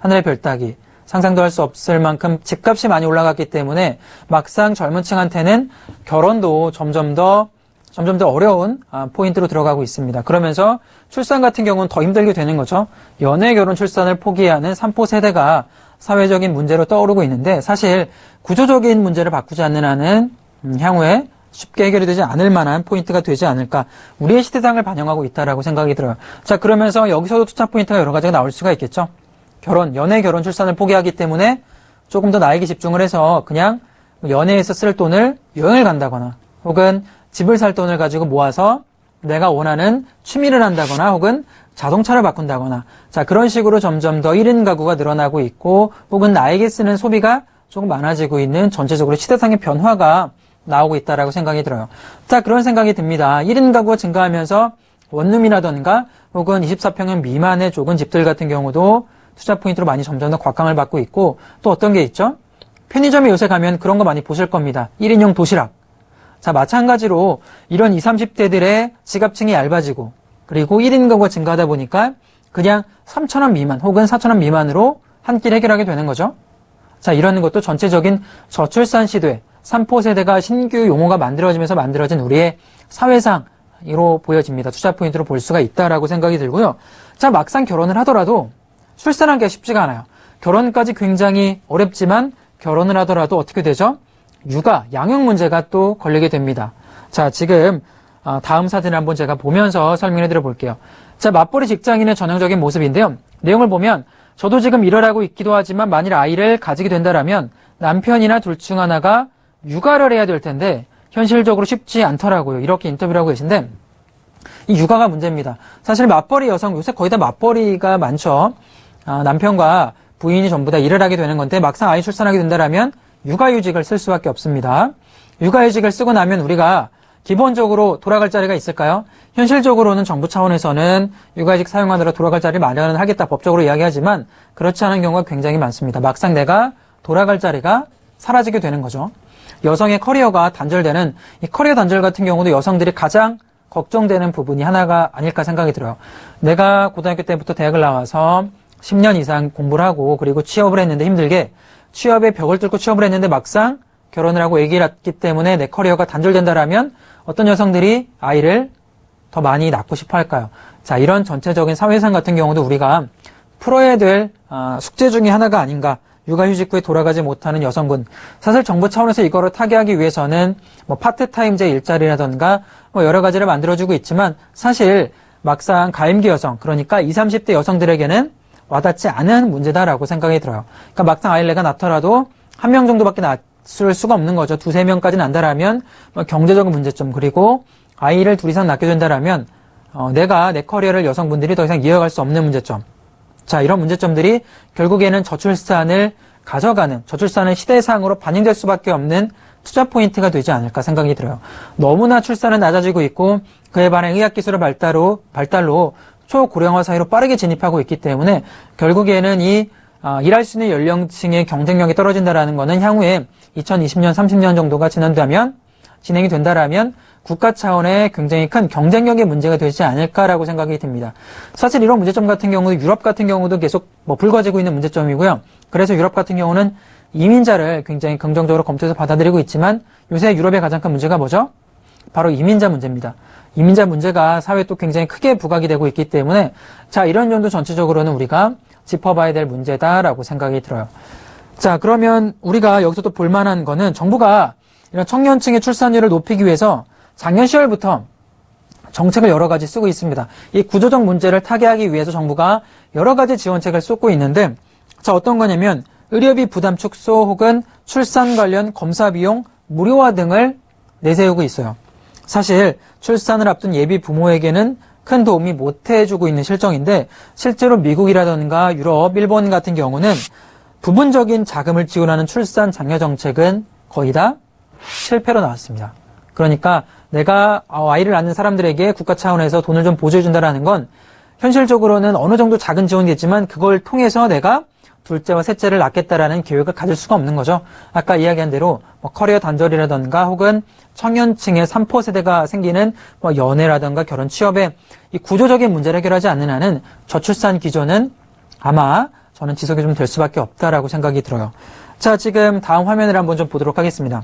하늘의 별 따기. 상상도 할 수 없을 만큼 집값이 많이 올라갔기 때문에 막상 젊은 층한테는 결혼도 점점 더 어려운 포인트로 들어가고 있습니다. 그러면서 출산 같은 경우는 더 힘들게 되는 거죠. 연애, 결혼, 출산을 포기하는 3포 세대가 사회적인 문제로 떠오르고 있는데 사실 구조적인 문제를 바꾸지 않는 한은 향후에 쉽게 해결이 되지 않을 만한 포인트가 되지 않을까. 우리의 시대상을 반영하고 있다라고 생각이 들어요. 자, 그러면서 여기서도 투자 포인트가 여러 가지가 나올 수가 있겠죠. 연애, 결혼, 출산을 포기하기 때문에 조금 더 나에게 집중을 해서 그냥 연애에서 쓸 돈을 여행을 간다거나 혹은 집을 살 돈을 가지고 모아서 내가 원하는 취미를 한다거나 혹은 자동차를 바꾼다거나 자, 그런 식으로 점점 더 1인 가구가 늘어나고 있고 혹은 나에게 쓰는 소비가 조금 많아지고 있는 전체적으로 시대상의 변화가 나오고 있다라고 생각이 들어요. 자, 그런 생각이 듭니다. 1인 가구가 증가하면서 원룸이라던가 혹은 24평형 미만의 좁은 집들 같은 경우도 투자 포인트로 많이 점점 더 곽강을 받고 있고 또 어떤 게 있죠? 편의점에 요새 가면 그런 거 많이 보실 겁니다. 1인용 도시락. 자, 마찬가지로 이런 20, 30대들의 지갑층이 얇아지고 그리고 1인 가구가 증가하다 보니까 그냥 3,000원 미만 혹은 4,000원 미만으로 한 끼 해결하게 되는 거죠. 자, 이런 것도 전체적인 저출산 시대, 3포 세대가 신규 용어가 만들어지면서 만들어진 우리의 사회상으로 보여집니다. 투자 포인트로 볼 수가 있다라고 생각이 들고요. 자, 막상 결혼을 하더라도 출산하기가 쉽지가 않아요. 결혼까지 굉장히 어렵지만 결혼을 하더라도 어떻게 되죠? 육아, 양육 문제가 또 걸리게 됩니다. 자, 지금 다음 사진을 한번 제가 보면서 설명해 드려 볼게요. 자, 맞벌이 직장인의 전형적인 모습인데요. 내용을 보면 저도 지금 일을 하고 있기도 하지만 만일 아이를 가지게 된다라면 남편이나 둘 중 하나가 육아를 해야 될 텐데 현실적으로 쉽지 않더라고요. 이렇게 인터뷰를 하고 계신데 이 육아가 문제입니다. 사실 맞벌이 여성 요새 거의 다 맞벌이가 많죠. 남편과 부인이 전부 다 일을 하게 되는 건데 막상 아이 출산하게 된다라면 육아휴직을 쓸 수밖에 없습니다. 육아휴직을 쓰고 나면 우리가 기본적으로 돌아갈 자리가 있을까요? 현실적으로는 정부 차원에서는 육아휴직 사용하느라 돌아갈 자리를 마련을 하겠다 법적으로 이야기하지만 그렇지 않은 경우가 굉장히 많습니다. 막상 내가 돌아갈 자리가 사라지게 되는 거죠. 여성의 커리어가 단절되는 이 커리어 단절 같은 경우도 여성들이 가장 걱정되는 부분이 하나가 아닐까 생각이 들어요. 내가 고등학교 때부터 대학을 나와서 10년 이상 공부를 하고 그리고 취업을 했는데 힘들게 취업의 벽을 뚫고 취업을 했는데 막상 결혼을 하고 아기를 낳기 때문에 내 커리어가 단절된다라면 어떤 여성들이 아이를 더 많이 낳고 싶어 할까요? 자, 이런 전체적인 사회상 같은 경우도 우리가 풀어야 될 숙제 중에 하나가 아닌가. 육아휴직 후에 돌아가지 못하는 여성분. 사실 정부 차원에서 이거를 타개하기 위해서는 파트타임제 일자리라던가 여러 가지를 만들어주고 있지만 사실 막상 가임기 여성, 그러니까 20, 30대 여성들에게는 와닿지 않은 문제다라고 생각이 들어요. 그러니까 막상 아이를 내가 낳더라도 한 명 정도밖에 낳을 수가 없는 거죠. 두세 명까지 난다라면 경제적인 문제점, 그리고 아이를 둘 이상 낳게 된다라면 내가 내 커리어를 여성분들이 더 이상 이어갈 수 없는 문제점. 자, 이런 문제점들이 결국에는 저출산을 가져가는, 저출산은 시대상으로 반영될 수밖에 없는 투자 포인트가 되지 않을까 생각이 들어요. 너무나 출산은 낮아지고 있고 그에 반해 의학기술의 발달로 초고령화 사회로 빠르게 진입하고 있기 때문에 결국에는 일할 수 있는 연령층의 경쟁력이 떨어진다라는 것은 향후에 2020년, 30년 정도가 진행이 된다라면 국가 차원의 굉장히 큰 경쟁력의 문제가 되지 않을까라고 생각이 듭니다. 사실 이런 문제점 같은 경우도 유럽 같은 경우도 계속 불거지고 있는 문제점이고요. 그래서 유럽 같은 경우는 이민자를 굉장히 긍정적으로 검토해서 받아들이고 있지만 요새 유럽의 가장 큰 문제가 뭐죠? 바로 이민자 문제입니다. 이민자 문제가 사회에 또 굉장히 크게 부각이 되고 있기 때문에 자, 이런 점도 전체적으로는 우리가 짚어봐야 될 문제다라고 생각이 들어요. 자, 그러면 우리가 여기서 또 볼만한 거는 정부가 이런 청년층의 출산율을 높이기 위해서 작년 10월부터 정책을 여러 가지 쓰고 있습니다. 이 구조적 문제를 타개하기 위해서 정부가 여러 가지 지원책을 쏟고 있는데 자, 어떤 거냐면 의료비 부담 축소 혹은 출산 관련 검사 비용 무료화 등을 내세우고 있어요. 사실 출산을 앞둔 예비 부모에게는 큰 도움이 못 해주고 있는 실정인데 실제로 미국이라든가 유럽, 일본 같은 경우는 부분적인 자금을 지원하는 출산 장려 정책은 거의 다 실패로 나왔습니다. 그러니까 내가 아이를 낳는 사람들에게 국가 차원에서 돈을 좀 보조해준다는 건 현실적으로는 어느 정도 작은 지원이겠지만 그걸 통해서 내가 둘째와 셋째를 낳겠다라는 계획을 가질 수가 없는 거죠. 아까 이야기한 대로 커리어 단절이라든가 혹은 청년층의 3포 세대가 생기는 연애라든가 결혼 취업에 이 구조적인 문제를 해결하지 않는 한은 저출산 기조는 아마 저는 지속이 좀 될 수밖에 없다라고 생각이 들어요. 자, 지금 다음 화면을 한번 좀 보도록 하겠습니다.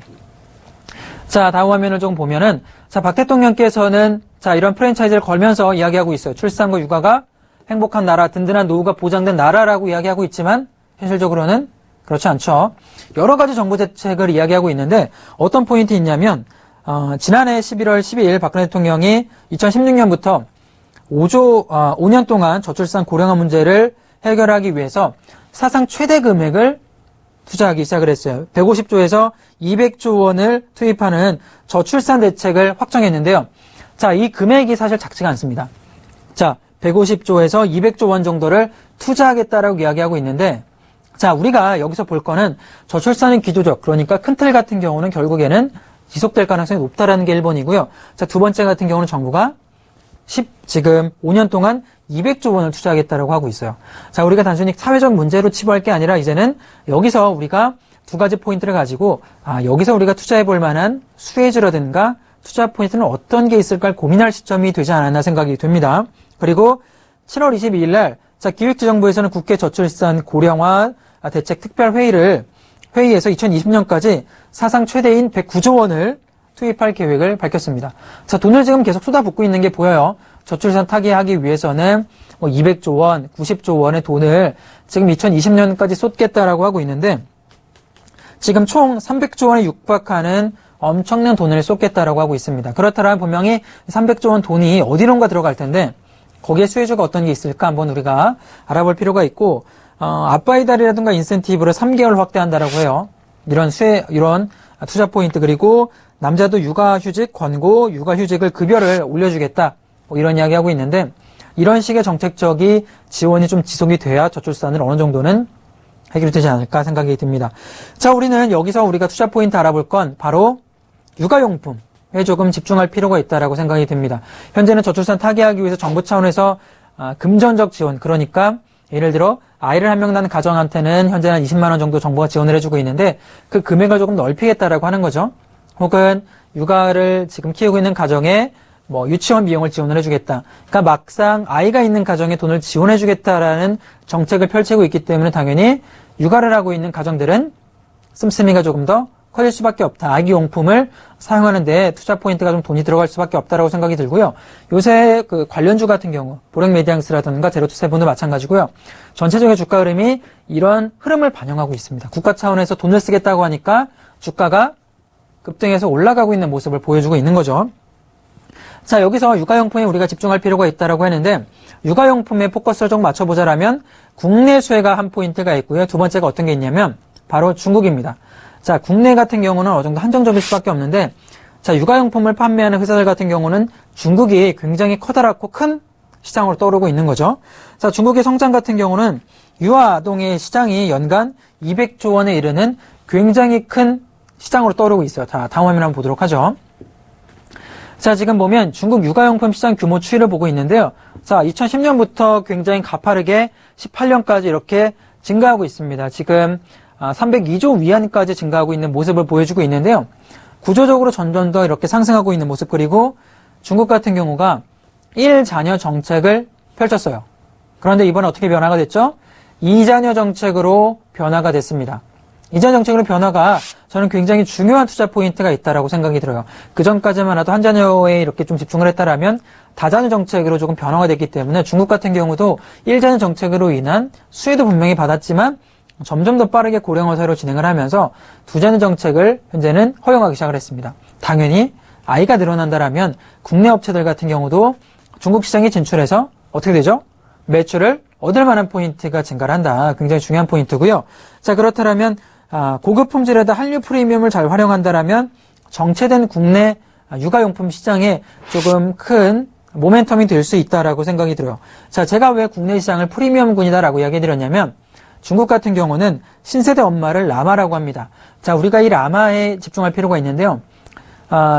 자, 다음 화면을 좀 보면은 자, 박 대통령께서는 자, 이런 프랜차이즈를 걸면서 이야기하고 있어요. 출산과 육아가 행복한 나라, 든든한 노후가 보장된 나라라고 이야기하고 있지만 현실적으로는 그렇지 않죠. 여러 가지 정부 대책을 이야기하고 있는데 어떤 포인트 있냐면 지난해 11월 12일 박근혜 대통령이 2016년부터 5년 동안 저출산 고령화 문제를 해결하기 위해서 사상 최대 금액을 투자하기 시작을 했어요. 150조에서 200조 원을 투입하는 저출산 대책을 확정했는데요. 자, 이 금액이 사실 작지가 않습니다. 자, 150조에서 200조 원 정도를 투자하겠다라고 이야기하고 있는데 자, 우리가 여기서 볼 거는 저출산은 기조적, 그러니까 큰 틀 같은 경우는 결국에는 지속될 가능성이 높다라는 게 1번이고요. 자, 두 번째 같은 경우는 정부가 지금 5년 동안 200조 원을 투자하겠다라고 하고 있어요. 자, 우리가 단순히 사회적 문제로 치부할 게 아니라 이제는 여기서 우리가 두 가지 포인트를 가지고 여기서 우리가 투자해 볼 만한 수혜주라든가 투자 포인트는 어떤 게 있을까 고민할 시점이 되지 않았나 생각이 됩니다. 그리고 7월 22일 날 자, 기획재정부에서는 국회 저출산 고령화 대책 특별회의에서 2020년까지 사상 최대인 109조 원을 투입할 계획을 밝혔습니다. 자, 돈을 지금 계속 쏟아붓고 있는 게 보여요. 저출산 타개하기 위해서는 200조 원, 90조 원의 돈을 지금 2020년까지 쏟겠다라고 하고 있는데 지금 총 300조 원에 육박하는 엄청난 돈을 쏟겠다라고 하고 있습니다. 그렇다면 분명히 300조 원 돈이 어디론가 들어갈 텐데 거기에 수혜주가 어떤 게 있을까 한번 우리가 알아볼 필요가 있고 아빠의 달이라든가 인센티브를 3개월 확대한다라고 해요. 이런 투자 포인트 그리고 남자도 육아휴직 권고 육아휴직을 급여를 올려주겠다 뭐 이런 이야기하고 있는데 이런 식의 정책적인 지원이 좀 지속이 돼야 저출산을 어느 정도는 해결이 되지 않을까 생각이 듭니다. 자, 우리는 여기서 우리가 투자 포인트 알아볼 건 바로 육아용품에 조금 집중할 필요가 있다라고 생각이 듭니다. 현재는 저출산 타개하기 위해서 정부 차원에서 금전적 지원, 그러니까 예를 들어 아이를 한 명 낳은 가정한테는 현재 한 20만 원 정도 정부가 지원을 해주고 있는데 그 금액을 조금 넓히겠다라고 하는 거죠. 혹은 육아를 지금 키우고 있는 가정에 유치원 비용을 지원을 해주겠다. 그러니까 막상 아이가 있는 가정에 돈을 지원해주겠다라는 정책을 펼치고 있기 때문에 당연히 육아를 하고 있는 가정들은 씀씀이가 조금 더 커질 수밖에 없다. 아기용품을 사용하는데 투자 포인트가 좀 돈이 들어갈 수밖에 없다라고 생각이 들고요. 요새 그 관련주 같은 경우 보렉메디앙스라든가 제로투세븐도 마찬가지고요. 전체적인 주가 흐름이 이런 흐름을 반영하고 있습니다. 국가 차원에서 돈을 쓰겠다고 하니까 주가가 급등해서 올라가고 있는 모습을 보여주고 있는 거죠. 자, 여기서 육아용품에 우리가 집중할 필요가 있다라고 했는데 육아용품에 포커스를 좀 맞춰보자라면 국내 수혜가 한 포인트가 있고요. 두 번째가 어떤 게 있냐면 바로 중국입니다. 자, 국내 같은 경우는 어느 정도 한정적일 수밖에 없는데 자, 육아용품을 판매하는 회사들 같은 경우는 중국이 굉장히 커다랗고 큰 시장으로 떠오르고 있는 거죠. 자, 중국의 성장 같은 경우는 유아아동의 시장이 연간 200조 원에 이르는 굉장히 큰 시장으로 떠오르고 있어요. 자, 다음 화면 한번 보도록 하죠. 자, 지금 보면 중국 육아용품 시장 규모 추이를 보고 있는데요. 자, 2010년부터 굉장히 가파르게 18년까지 이렇게 증가하고 있습니다. 지금 302조 위안까지 증가하고 있는 모습을 보여주고 있는데요. 구조적으로 점점 더 이렇게 상승하고 있는 모습 그리고 중국 같은 경우가 1자녀 정책을 펼쳤어요. 그런데 이번에 어떻게 변화가 됐죠? 2자녀 정책으로 변화가 됐습니다. 2자녀 정책으로 변화가 저는 굉장히 중요한 투자 포인트가 있다라고 생각이 들어요. 그 전까지만 해도 한 자녀에 이렇게 좀 집중을 했다라면 다자녀 정책으로 조금 변화가 됐기 때문에 중국 같은 경우도 1자녀 정책으로 인한 수혜도 분명히 받았지만 점점 더 빠르게 고령화 사회로 진행을 하면서 두자녀 정책을 현재는 허용하기 시작을 했습니다. 당연히 아이가 늘어난다라면 국내 업체들 같은 경우도 중국 시장에 진출해서 어떻게 되죠? 매출을 얻을 만한 포인트가 증가를 한다. 굉장히 중요한 포인트고요. 자, 그렇다면 고급 품질에다 한류 프리미엄을 잘 활용한다라면 정체된 국내 육아용품 시장에 조금 큰 모멘텀이 될 수 있다라고 생각이 들어요. 자, 제가 왜 국내 시장을 프리미엄군이다라고 이야기 드렸냐면 중국 같은 경우는 신세대 엄마를 라마라고 합니다. 자, 우리가 이 라마에 집중할 필요가 있는데요.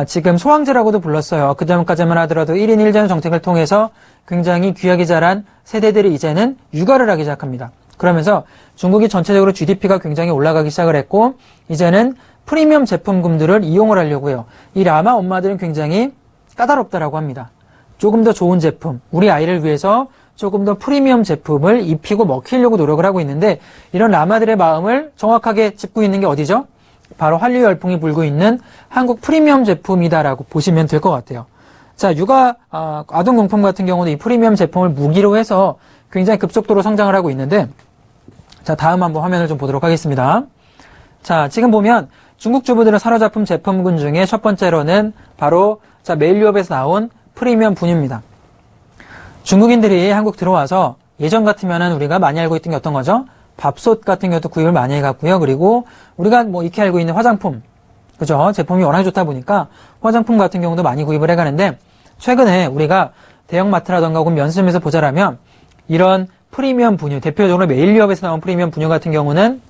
지금 소황제라고도 불렀어요. 그전까지만 하더라도 1인 1자녀 정책을 통해서 굉장히 귀하게 자란 세대들이 이제는 육아를 하기 시작합니다. 그러면서 중국이 전체적으로 GDP가 굉장히 올라가기 시작을 했고 이제는 프리미엄 제품군들을 이용을 하려고요. 이 라마 엄마들은 굉장히 까다롭다라고 합니다. 조금 더 좋은 제품, 우리 아이를 위해서 조금 더 프리미엄 제품을 입히고 먹히려고 노력을 하고 있는데 이런 라마들의 마음을 정확하게 짚고 있는 게 어디죠? 바로 한류 열풍이 불고 있는 한국 프리미엄 제품이다라고 보시면 될 것 같아요. 자, 아동용품 같은 경우는 이 프리미엄 제품을 무기로 해서 굉장히 급속도로 성장을 하고 있는데 자, 다음 한번 화면을 좀 보도록 하겠습니다. 자, 지금 보면 중국 주부들을 사로잡은 제품군 중에 첫 번째로는 바로 메일유업에서 나온 프리미엄 분유입니다. 중국인들이 한국 들어와서 예전 같으면은 우리가 많이 알고 있던 게 어떤 거죠? 밥솥 같은 경우도 구입을 많이 해갔고요. 그리고 우리가 익히 알고 있는 화장품, 그죠? 제품이 워낙 좋다 보니까 화장품 같은 경우도 많이 구입을 해가는데 최근에 우리가 대형마트라던가 혹은 면세점에서 보자라면 이런 프리미엄 분유, 대표적으로 메일유업에서 나온 프리미엄 분유 같은 경우는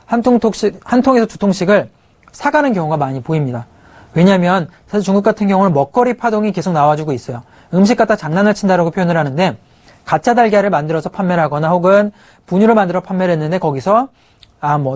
한 통에서 두 통씩을 사가는 경우가 많이 보입니다. 왜냐하면 사실 중국 같은 경우는 먹거리 파동이 계속 나와주고 있어요. 음식 갖다 장난을 친다라고 표현을 하는데 가짜 달걀을 만들어서 판매를 하거나 혹은 분유를 만들어 판매를 했는데 거기서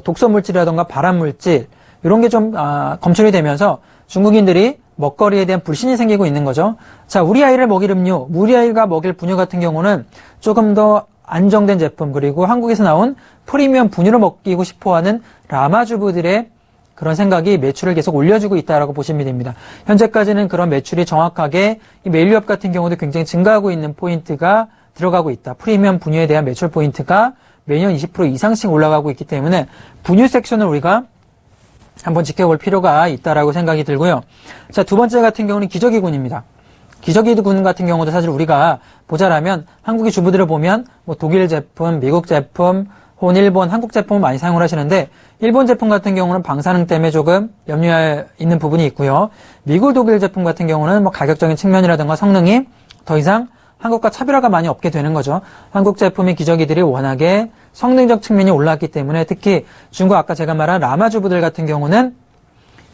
독성 물질이라던가 발암 물질 이런 게 좀 검출이 되면서 중국인들이 먹거리에 대한 불신이 생기고 있는 거죠. 자, 우리 아이를 먹일 음료, 우리 아이가 먹일 분유 같은 경우는 조금 더 안정된 제품 그리고 한국에서 나온 프리미엄 분유를 먹이고 싶어하는 라마주부들의 그런 생각이 매출을 계속 올려주고 있다라고 보시면 됩니다. 현재까지는 그런 매출이 정확하게 이 메일유업 같은 경우도 굉장히 증가하고 있는 포인트가 들어가고 있다. 프리미엄 분유에 대한 매출 포인트가 매년 20% 이상씩 올라가고 있기 때문에 분유 섹션을 우리가 한번 지켜볼 필요가 있다라고 생각이 들고요. 자, 두 번째 같은 경우는 기저귀군입니다. 기저귀군 같은 경우도 사실 우리가 보자라면 한국의 주부들을 보면 뭐 독일 제품, 미국 제품, 혹은 일본, 한국 제품을 많이 사용을 하시는데 일본 제품 같은 경우는 방사능 때문에 조금 염려해 있는 부분이 있고요. 미국, 독일 제품 같은 경우는 뭐 가격적인 측면이라든가 성능이 더 이상 한국과 차별화가 많이 없게 되는 거죠. 한국 제품의 기저귀들이 워낙에 성능적 측면이 올라왔기 때문에 특히 중국 아까 제가 말한 라마 주부들 같은 경우는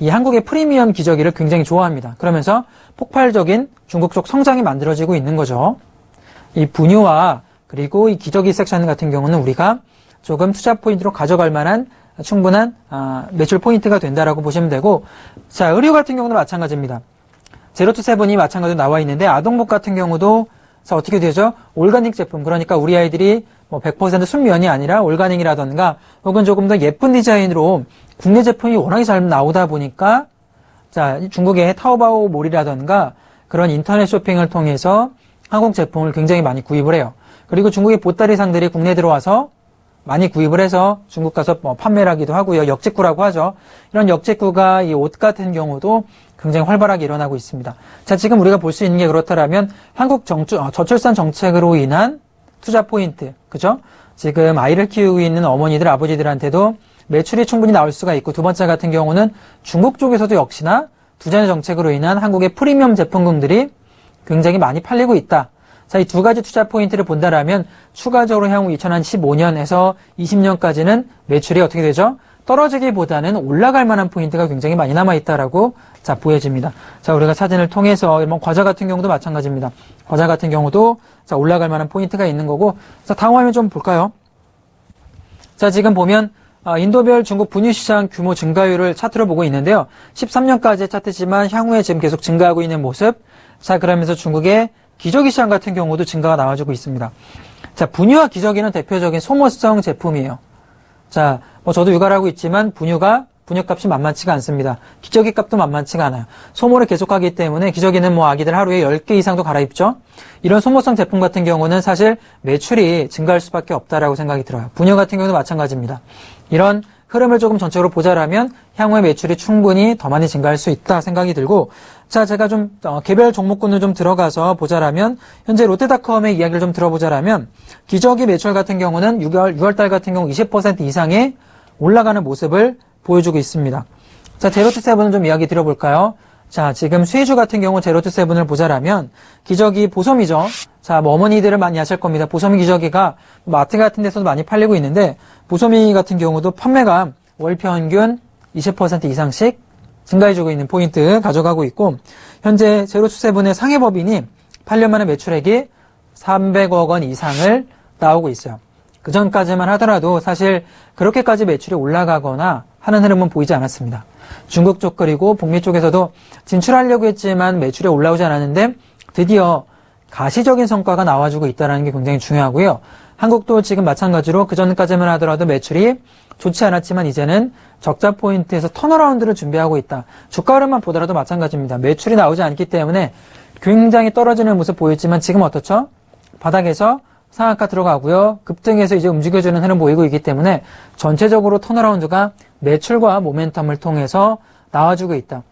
이 한국의 프리미엄 기저귀를 굉장히 좋아합니다. 그러면서 폭발적인 중국 쪽 성장이 만들어지고 있는 거죠. 이 분유와 그리고 이 기저귀 섹션 같은 경우는 우리가 조금 투자 포인트로 가져갈 만한 충분한 매출 포인트가 된다라고 보시면 되고, 자, 의류 같은 경우도 마찬가지입니다. 제로투세븐이 마찬가지로 나와 있는데 아동복 같은 경우도 자, 어떻게 되죠? 올가닉 제품, 그러니까 우리 아이들이 뭐 100% 순면이 아니라 올가닉이라던가 혹은 조금 더 예쁜 디자인으로 국내 제품이 워낙에 잘 나오다 보니까 자, 중국의 타오바오 몰이라던가 그런 인터넷 쇼핑을 통해서 한국 제품을 굉장히 많이 구입을 해요. 그리고 중국의 보따리상들이 국내에 들어와서 많이 구입을 해서 중국 가서 뭐 판매를 하기도 하고요. 역직구라고 하죠. 이런 역직구가 이 옷 같은 경우도 굉장히 활발하게 일어나고 있습니다. 자, 지금 우리가 볼 수 있는 게 그렇다면 한국 저출산 정책으로 인한 투자 포인트, 그죠? 지금 아이를 키우고 있는 어머니들, 아버지들한테도 매출이 충분히 나올 수가 있고, 두 번째 같은 경우는 중국 쪽에서도 역시나 투자 정책으로 인한 한국의 프리미엄 제품군들이 굉장히 많이 팔리고 있다. 자, 이 두 가지 투자 포인트를 본다라면 추가적으로 향후 2015년에서 20년까지는 매출이 어떻게 되죠? 떨어지기보다는 올라갈 만한 포인트가 굉장히 많이 남아있다라고 자, 보여집니다. 자, 우리가 사진을 통해서 이런 과자 같은 경우도 마찬가지입니다. 과자 같은 경우도 자, 올라갈 만한 포인트가 있는 거고, 자, 다음 화면 좀 볼까요? 자, 지금 보면 인도별 중국 분유 시장 규모 증가율을 차트로 보고 있는데요. 13년까지의 차트지만 향후에 지금 계속 증가하고 있는 모습. 자, 그러면서 중국의 기저귀 시장 같은 경우도 증가가 나와주고 있습니다. 자, 분유와 기저귀는 대표적인 소모성 제품이에요. 자, 뭐 저도 육아를 하고 있지만 분유값이 만만치가 않습니다. 기저귀 값도 만만치가 않아요. 소모를 계속하기 때문에 기저귀는 뭐 아기들 하루에 10개 이상도 갈아입죠. 이런 소모성 제품 같은 경우는 사실 매출이 증가할 수밖에 없다라고 생각이 들어요. 분유 같은 경우도 마찬가지입니다. 이런 흐름을 조금 전체적으로 보자라면 향후에 매출이 충분히 더 많이 증가할 수 있다 생각이 들고, 자, 제가 좀 개별 종목군을 좀 들어가서 보자라면 현재 롯데닷컴의 이야기를 좀 들어보자라면 기저귀 매출 같은 경우는 6월달 같은 경우 20% 이상의 올라가는 모습을 보여주고 있습니다. 자, 제로투세븐을 좀 이야기 드려볼까요? 자, 지금 수혜주 같은 경우 제로투세븐을 보자라면 기저귀 보솜이죠. 자, 뭐 어머니들은 많이 아실 겁니다. 보솜이 기저귀가 마트 같은 데서도 많이 팔리고 있는데 보솜이 같은 경우도 판매가 월 평균 20% 이상씩 증가해주고 있는 포인트 가져가고 있고, 현재 제로투세븐의 상해법인이 8년 만에 매출액이 300억 원 이상을 나오고 있어요. 그 전까지만 하더라도 사실 그렇게까지 매출이 올라가거나 하는 흐름은 보이지 않았습니다. 중국 쪽 그리고 북미 쪽에서도 진출하려고 했지만 매출이 올라오지 않았는데 드디어 가시적인 성과가 나와주고 있다는 게 굉장히 중요하고요. 한국도 지금 마찬가지로 그 전까지만 하더라도 매출이 좋지 않았지만 이제는 적자 포인트에서 턴어라운드를 준비하고 있다. 주가 흐름만 보더라도 마찬가지입니다. 매출이 나오지 않기 때문에 굉장히 떨어지는 모습 보였지만 지금 어떻죠? 바닥에서 상한가 들어가고요. 급등해서 이제 움직여주는 흐름 보이고 있기 때문에 전체적으로 턴어라운드가 매출과 모멘텀을 통해서 나와주고 있다.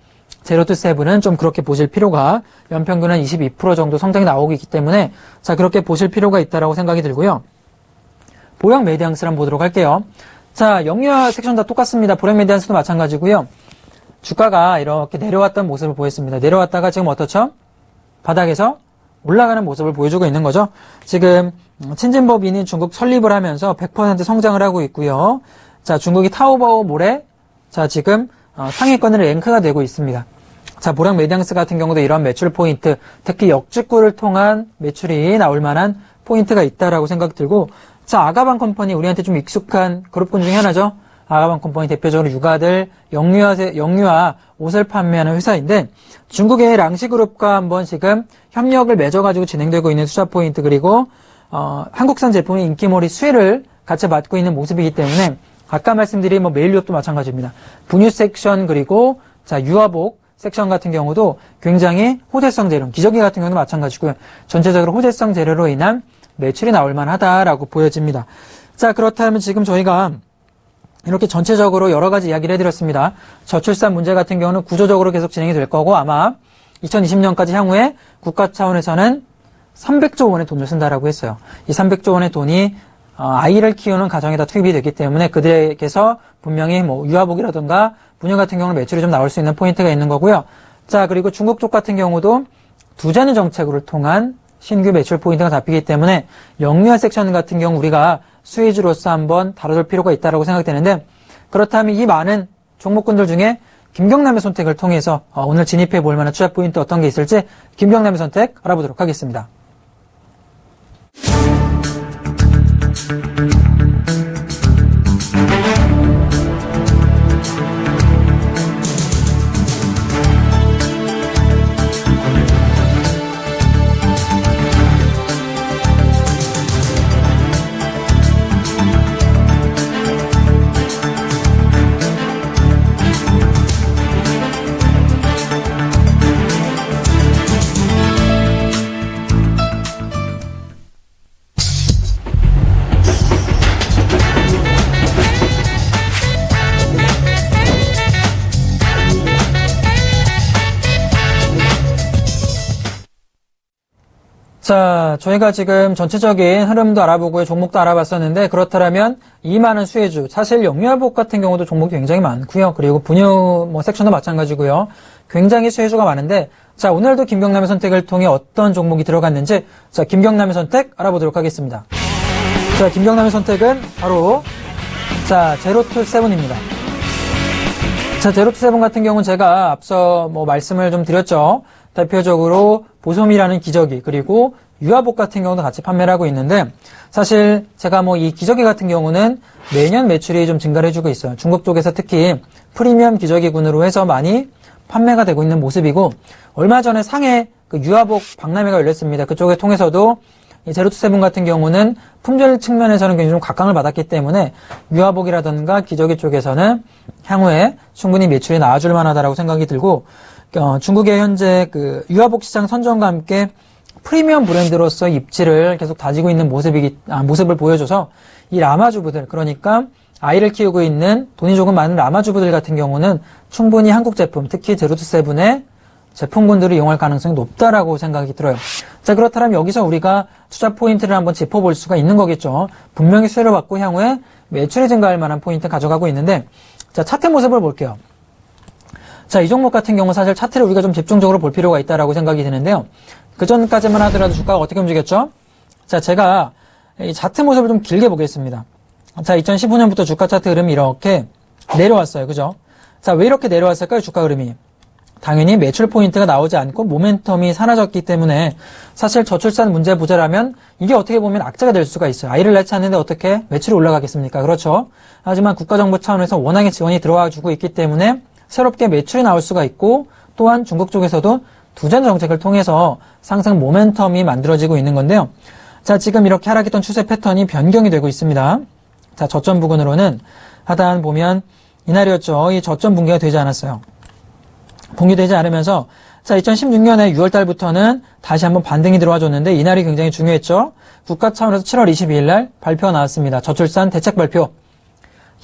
제로투세븐은 좀 그렇게 보실 필요가, 연평균 한 22% 정도 성장이 나오고 있기 때문에 자, 그렇게 보실 필요가 있다라고 생각이 들고요. 보형 메디앙스를 한번 보도록 할게요. 자, 영유아 섹션 다 똑같습니다. 보형 메디앙스도 마찬가지고요. 주가가 이렇게 내려왔던 모습을 보였습니다. 내려왔다가 지금 어떻죠? 바닥에서 올라가는 모습을 보여주고 있는 거죠. 지금 친진법인이 중국 설립을 하면서 100% 성장을 하고 있고요. 자, 중국이 타오바오 몰에 자, 지금 상위권으로 랭크가 되고 있습니다. 자, 보랑 메디앙스 같은 경우도 이런 매출 포인트, 특히 역직구를 통한 매출이 나올 만한 포인트가 있다라고 생각이 들고, 자, 아가방 컴퍼니 우리한테 좀 익숙한 그룹군 중에 하나죠. 아가방 컴퍼니 대표적으로 육아들, 영유아 옷을 판매하는 회사인데 중국의 랑시그룹과 한번 지금 협력을 맺어가지고 진행되고 있는 투자 포인트, 그리고 한국산 제품의 인기몰이 수혜를 같이 맡고 있는 모습이기 때문에 아까 말씀드린 뭐 메일유업도 마찬가지입니다. 분유 섹션 그리고 자, 유아복 섹션 같은 경우도 굉장히 호재성 재료, 기저귀 같은 경우도 마찬가지고요. 전체적으로 호재성 재료로 인한 매출이 나올 만하다라고 보여집니다. 자, 그렇다면 지금 저희가 이렇게 전체적으로 여러 가지 이야기를 해드렸습니다. 저출산 문제 같은 경우는 구조적으로 계속 진행이 될 거고 아마 2020년까지 향후에 국가 차원에서는 300조 원의 돈을 쓴다라고 했어요. 이 300조 원의 돈이 아이를 키우는 가정에다 투입이 되기 때문에 그들에게서 분명히 뭐 유아복이라든가 부녀 같은 경우는 매출이 좀 나올 수 있는 포인트가 있는 거고요. 자, 그리고 중국 쪽 같은 경우도 두자녀 정책을 통한 신규 매출 포인트가 잡히기 때문에 영유아 섹션 같은 경우 우리가 수혜주로서 한번 다뤄줄 필요가 있다고 생각되는데 그렇다면 이 많은 종목군들 중에 김경남의 선택을 통해서 오늘 진입해 볼 만한 투자 포인트 어떤 게 있을지 김경남의 선택 알아보도록 하겠습니다. 자, 저희가 지금 전체적인 흐름도 알아보고 종목도 알아봤었는데 그렇다면 이 많은 수혜주, 사실 영유아복 같은 경우도 종목이 굉장히 많고요. 그리고 분유 섹션도 마찬가지고요. 굉장히 수혜주가 많은데 자, 오늘도 김경남의 선택을 통해 어떤 종목이 들어갔는지 자, 김경남의 선택 알아보도록 하겠습니다. 자, 김경남의 선택은 바로 자, 제로투세븐입니다. 자, 제로투세븐 같은 경우는 제가 앞서 말씀을 좀 드렸죠. 대표적으로 보솜이라는 기저귀 그리고 유아복 같은 경우도 같이 판매를 하고 있는데 사실 제가 이 기저귀 같은 경우는 매년 매출이 좀 증가를 해주고 있어요. 중국 쪽에서 특히 프리미엄 기저귀군으로 해서 많이 판매가 되고 있는 모습이고 얼마 전에 상해 유아복 박람회가 열렸습니다. 그쪽에 통해서도 이 제로투세븐 같은 경우는 품질 측면에서는 굉장히 좀 각광을 받았기 때문에 유아복이라든가 기저귀 쪽에서는 향후에 충분히 매출이 나와줄 만하다라고 생각이 들고 중국의 현재 유아복 시장 선정과 함께 프리미엄 브랜드로서 입지를 계속 다지고 있는 모습을 보여줘서 이 라마주부들, 그러니까 아이를 키우고 있는 돈이 조금 많은 라마주부들 같은 경우는 충분히 한국 제품, 특히 제로투세븐의 제품군들을 이용할 가능성이 높다라고 생각이 들어요. 자, 그렇다면 여기서 우리가 투자 포인트를 한번 짚어볼 수가 있는 거겠죠. 분명히 수혜를 받고 향후에 매출이 증가할 만한 포인트 가져가고 있는데 자, 차트 모습을 볼게요. 자, 이 종목 같은 경우 사실 차트를 우리가 좀 집중적으로 볼 필요가 있다라고 생각이 드는데요. 그 전까지만 하더라도 주가가 어떻게 움직였죠? 자, 제가 이 차트 모습을 좀 길게 보겠습니다. 자, 2015년부터 주가 차트 흐름이 이렇게 내려왔어요. 그죠? 자, 왜 이렇게 내려왔을까요? 주가 흐름이. 당연히 매출 포인트가 나오지 않고 모멘텀이 사라졌기 때문에 사실 저출산 문제 부재라면 이게 어떻게 보면 악재가 될 수가 있어요. 아이를 낳지 않는데 어떻게 매출이 올라가겠습니까? 그렇죠? 하지만 국가정부 차원에서 워낙에 지원이 들어와 주고 있기 때문에 새롭게 매출이 나올 수가 있고 또한 중국 쪽에서도 두자녀 정책을 통해서 상승 모멘텀이 만들어지고 있는 건데요. 자, 지금 이렇게 하락했던 추세 패턴이 변경이 되고 있습니다. 자, 저점 부근으로는 하단 보면 이날이었죠. 이 저점 붕괴가 되지 않았어요. 붕괴되지 않으면서 자, 2016년에 6월 달부터는 다시 한번 반등이 들어와 줬는데 이날이 굉장히 중요했죠. 국가 차원에서 7월 22일 날 발표가 나왔습니다. 저출산 대책 발표.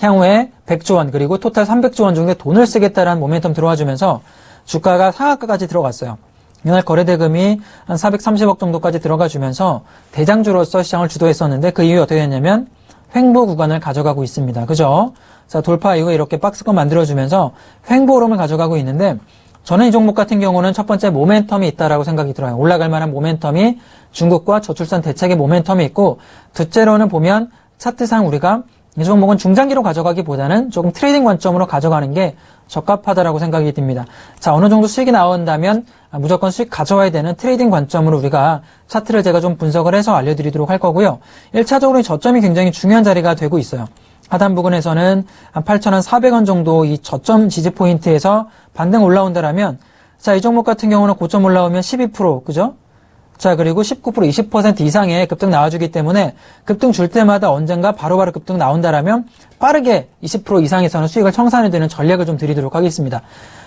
향후에 100조 원 그리고 토탈 300조 원 정도의 돈을 쓰겠다라는 모멘텀 들어와주면서 주가가 상한가까지 들어갔어요. 이날 거래대금이 한 430억 정도까지 들어가주면서 대장주로서 시장을 주도했었는데 그 이후에 어떻게 됐냐면 횡보 구간을 가져가고 있습니다. 그죠? 자, 돌파 이후에 이렇게 박스권 만들어주면서 횡보 흐름을 가져가고 있는데 저는 이 종목 같은 경우는 첫 번째 모멘텀이 있다라고 생각이 들어요. 올라갈 만한 모멘텀이 중국과 저출산 대책의 모멘텀이 있고 둘째로는 보면 차트상 우리가 이 종목은 중장기로 가져가기보다는 조금 트레이딩 관점으로 가져가는 게 적합하다라고 생각이 듭니다. 자, 어느 정도 수익이 나온다면 무조건 수익 가져와야 되는 트레이딩 관점으로 우리가 차트를 제가 좀 분석을 해서 알려드리도록 할 거고요. 1차적으로 이 저점이 굉장히 중요한 자리가 되고 있어요. 하단 부근에서는 한 8,400원 정도 이 저점 지지 포인트에서 반등 올라온다라면 자, 이 종목 같은 경우는 고점 올라오면 12%, 그죠? 자, 그리고 19%, 20% 이상의 급등 나와주기 때문에 급등 줄 때마다 언젠가 바로바로 급등 나온다라면 빠르게 20% 이상에서는 수익을 청산해드리는 전략을 좀 드리도록 하겠습니다.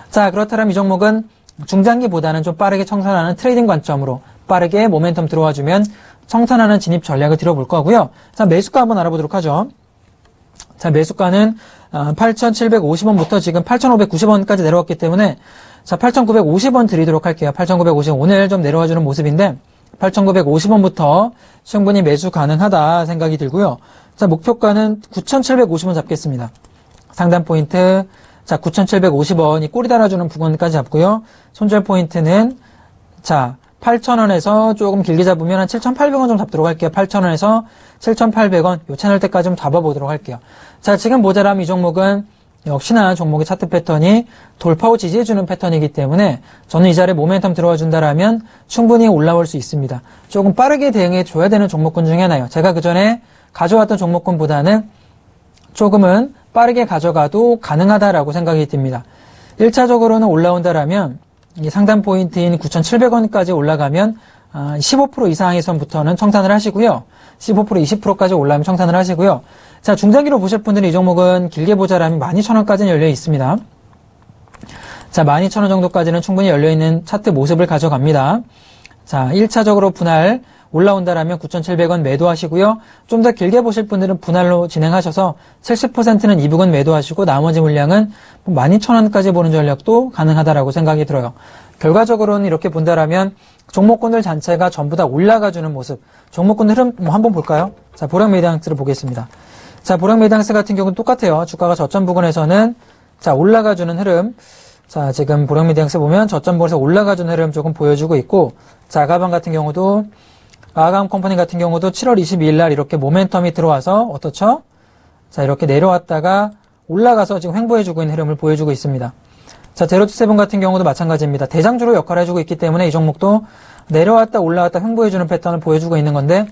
자, 그렇다면 이 종목은 중장기보다는 좀 빠르게 청산하는 트레이딩 관점으로 빠르게 모멘텀 들어와주면 청산하는 진입 전략을 들어볼 거고요. 자, 매수가 한번 알아보도록 하죠. 자, 매수가는 8,750원부터 지금 8,590원까지 내려왔기 때문에 자, 8,950원 드리도록 할게요. 8,950원. 오늘 좀 내려와주는 모습인데 8,950원부터 충분히 매수 가능하다 생각이 들고요. 자, 목표가는 9,750원 잡겠습니다. 상단 포인트 자, 9,750원 이 꼬리 달아주는 부분까지 잡고요. 손절 포인트는 자, 8,000원에서 조금 길게 잡으면 한 7,800원 좀 잡도록 할게요. 8,000원에서 7,800원 요 채널 때까지 좀 잡아보도록 할게요. 자, 지금 모자람 이 종목은 역시나 종목의 차트 패턴이 돌파 후 지지해주는 패턴이기 때문에 저는 이 자리에 모멘텀 들어와 준다라면 충분히 올라올 수 있습니다. 조금 빠르게 대응해 줘야 되는 종목군 중에 하나예요. 제가 그 전에 가져왔던 종목군보다는 조금은 빠르게 가져가도 가능하다라고 생각이 듭니다. 1차적으로는 올라온다라면 이 상단 포인트인 9,700원까지 올라가면 15% 이상의 선부터는 청산을 하시고요. 15%, 20%까지 올라가면 청산을 하시고요. 자, 중장기로 보실 분들은 이 종목은 길게 보자라면 12,000원까지는 열려 있습니다. 자, 12,000원 정도까지는 충분히 열려있는 차트 모습을 가져갑니다. 자, 1차적으로 분할 올라온다라면 9,700원 매도하시고요. 좀 더 길게 보실 분들은 분할로 진행하셔서 70%는 이 부분 매도하시고 나머지 물량은 12,000원까지 보는 전략도 가능하다라고 생각이 들어요. 결과적으로는 이렇게 본다라면 종목군들 전체가 전부 다 올라가주는 모습. 종목군 흐름 한번 볼까요? 자, 보락메디앙스를 보겠습니다. 자, 보락메디앙스 같은 경우는 똑같아요. 주가가 저점 부근에서는 자, 올라가주는 흐름. 자, 지금 보락메디앙스 보면 저점 부근에서 올라가주는 흐름 조금 보여주고 있고, 자, 아가방 같은 경우도 아감 컴퍼니 같은 경우도 7월 22일 날 이렇게 모멘텀이 들어와서 어떻죠? 자, 이렇게 내려왔다가 올라가서 지금 횡보해주고 있는 흐름을 보여주고 있습니다. 자, 제로투세븐 같은 경우도 마찬가지입니다. 대장주로 역할을 해주고 있기 때문에 이 종목도 내려왔다 올라왔다 횡보해주는 패턴을 보여주고 있는 건데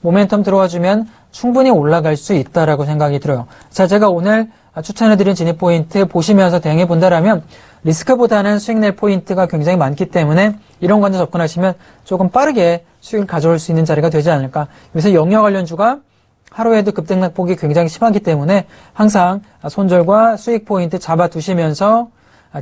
모멘텀 들어와주면 충분히 올라갈 수 있다라고 생각이 들어요. 자, 제가 오늘 추천해드린 진입 포인트 보시면서 대응해 본다라면 리스크보다는 수익 낼 포인트가 굉장히 많기 때문에 이런 관점 접근하시면 조금 빠르게 수익을 가져올 수 있는 자리가 되지 않을까. 요새 영유아 관련주가 하루에도 급등락폭이 굉장히 심하기 때문에 항상 손절과 수익 포인트 잡아두시면서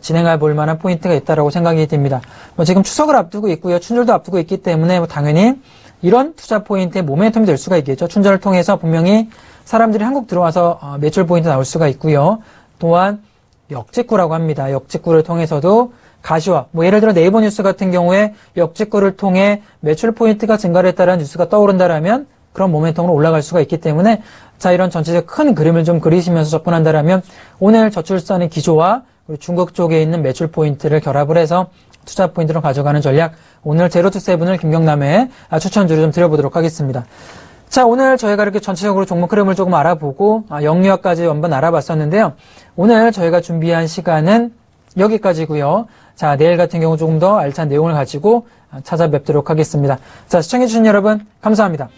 진행해 볼 만한 포인트가 있다라고 생각이 듭니다. 지금 추석을 앞두고 있고요. 춘절도 앞두고 있기 때문에 당연히 이런 투자 포인트의 모멘텀이 될 수가 있겠죠. 춘절을 통해서 분명히 사람들이 한국 들어와서 매출 포인트 나올 수가 있고요. 또한 역직구라고 합니다. 역직구를 통해서도 가시화, 예를 들어 네이버 뉴스 같은 경우에 역직구를 통해 매출 포인트가 증가를 했다는 뉴스가 떠오른다라면 그런 모멘텀으로 올라갈 수가 있기 때문에 자, 이런 전체적 큰 그림을 좀 그리시면서 접근한다라면 오늘 저출산의 기조와 그리고 중국 쪽에 있는 매출 포인트를 결합을 해서 투자 포인트로 가져가는 전략, 오늘 제로투세븐을 김경남의 추천주를 좀 드려보도록 하겠습니다. 자, 오늘 저희가 이렇게 전체적으로 종목 흐름을 조금 알아보고 영유아까지 한번 알아봤었는데요. 오늘 저희가 준비한 시간은 여기까지고요. 자, 내일 같은 경우 조금 더 알찬 내용을 가지고 찾아뵙도록 하겠습니다. 자, 시청해주신 여러분 감사합니다.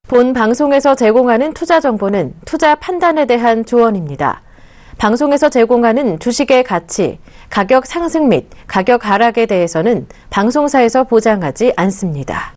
본 방송에서 제공하는 투자 정보는 투자 판단에 대한 조언입니다. 방송에서 제공하는 주식의 가치, 가격 상승 및 가격 하락에 대해서는 방송사에서 보장하지 않습니다.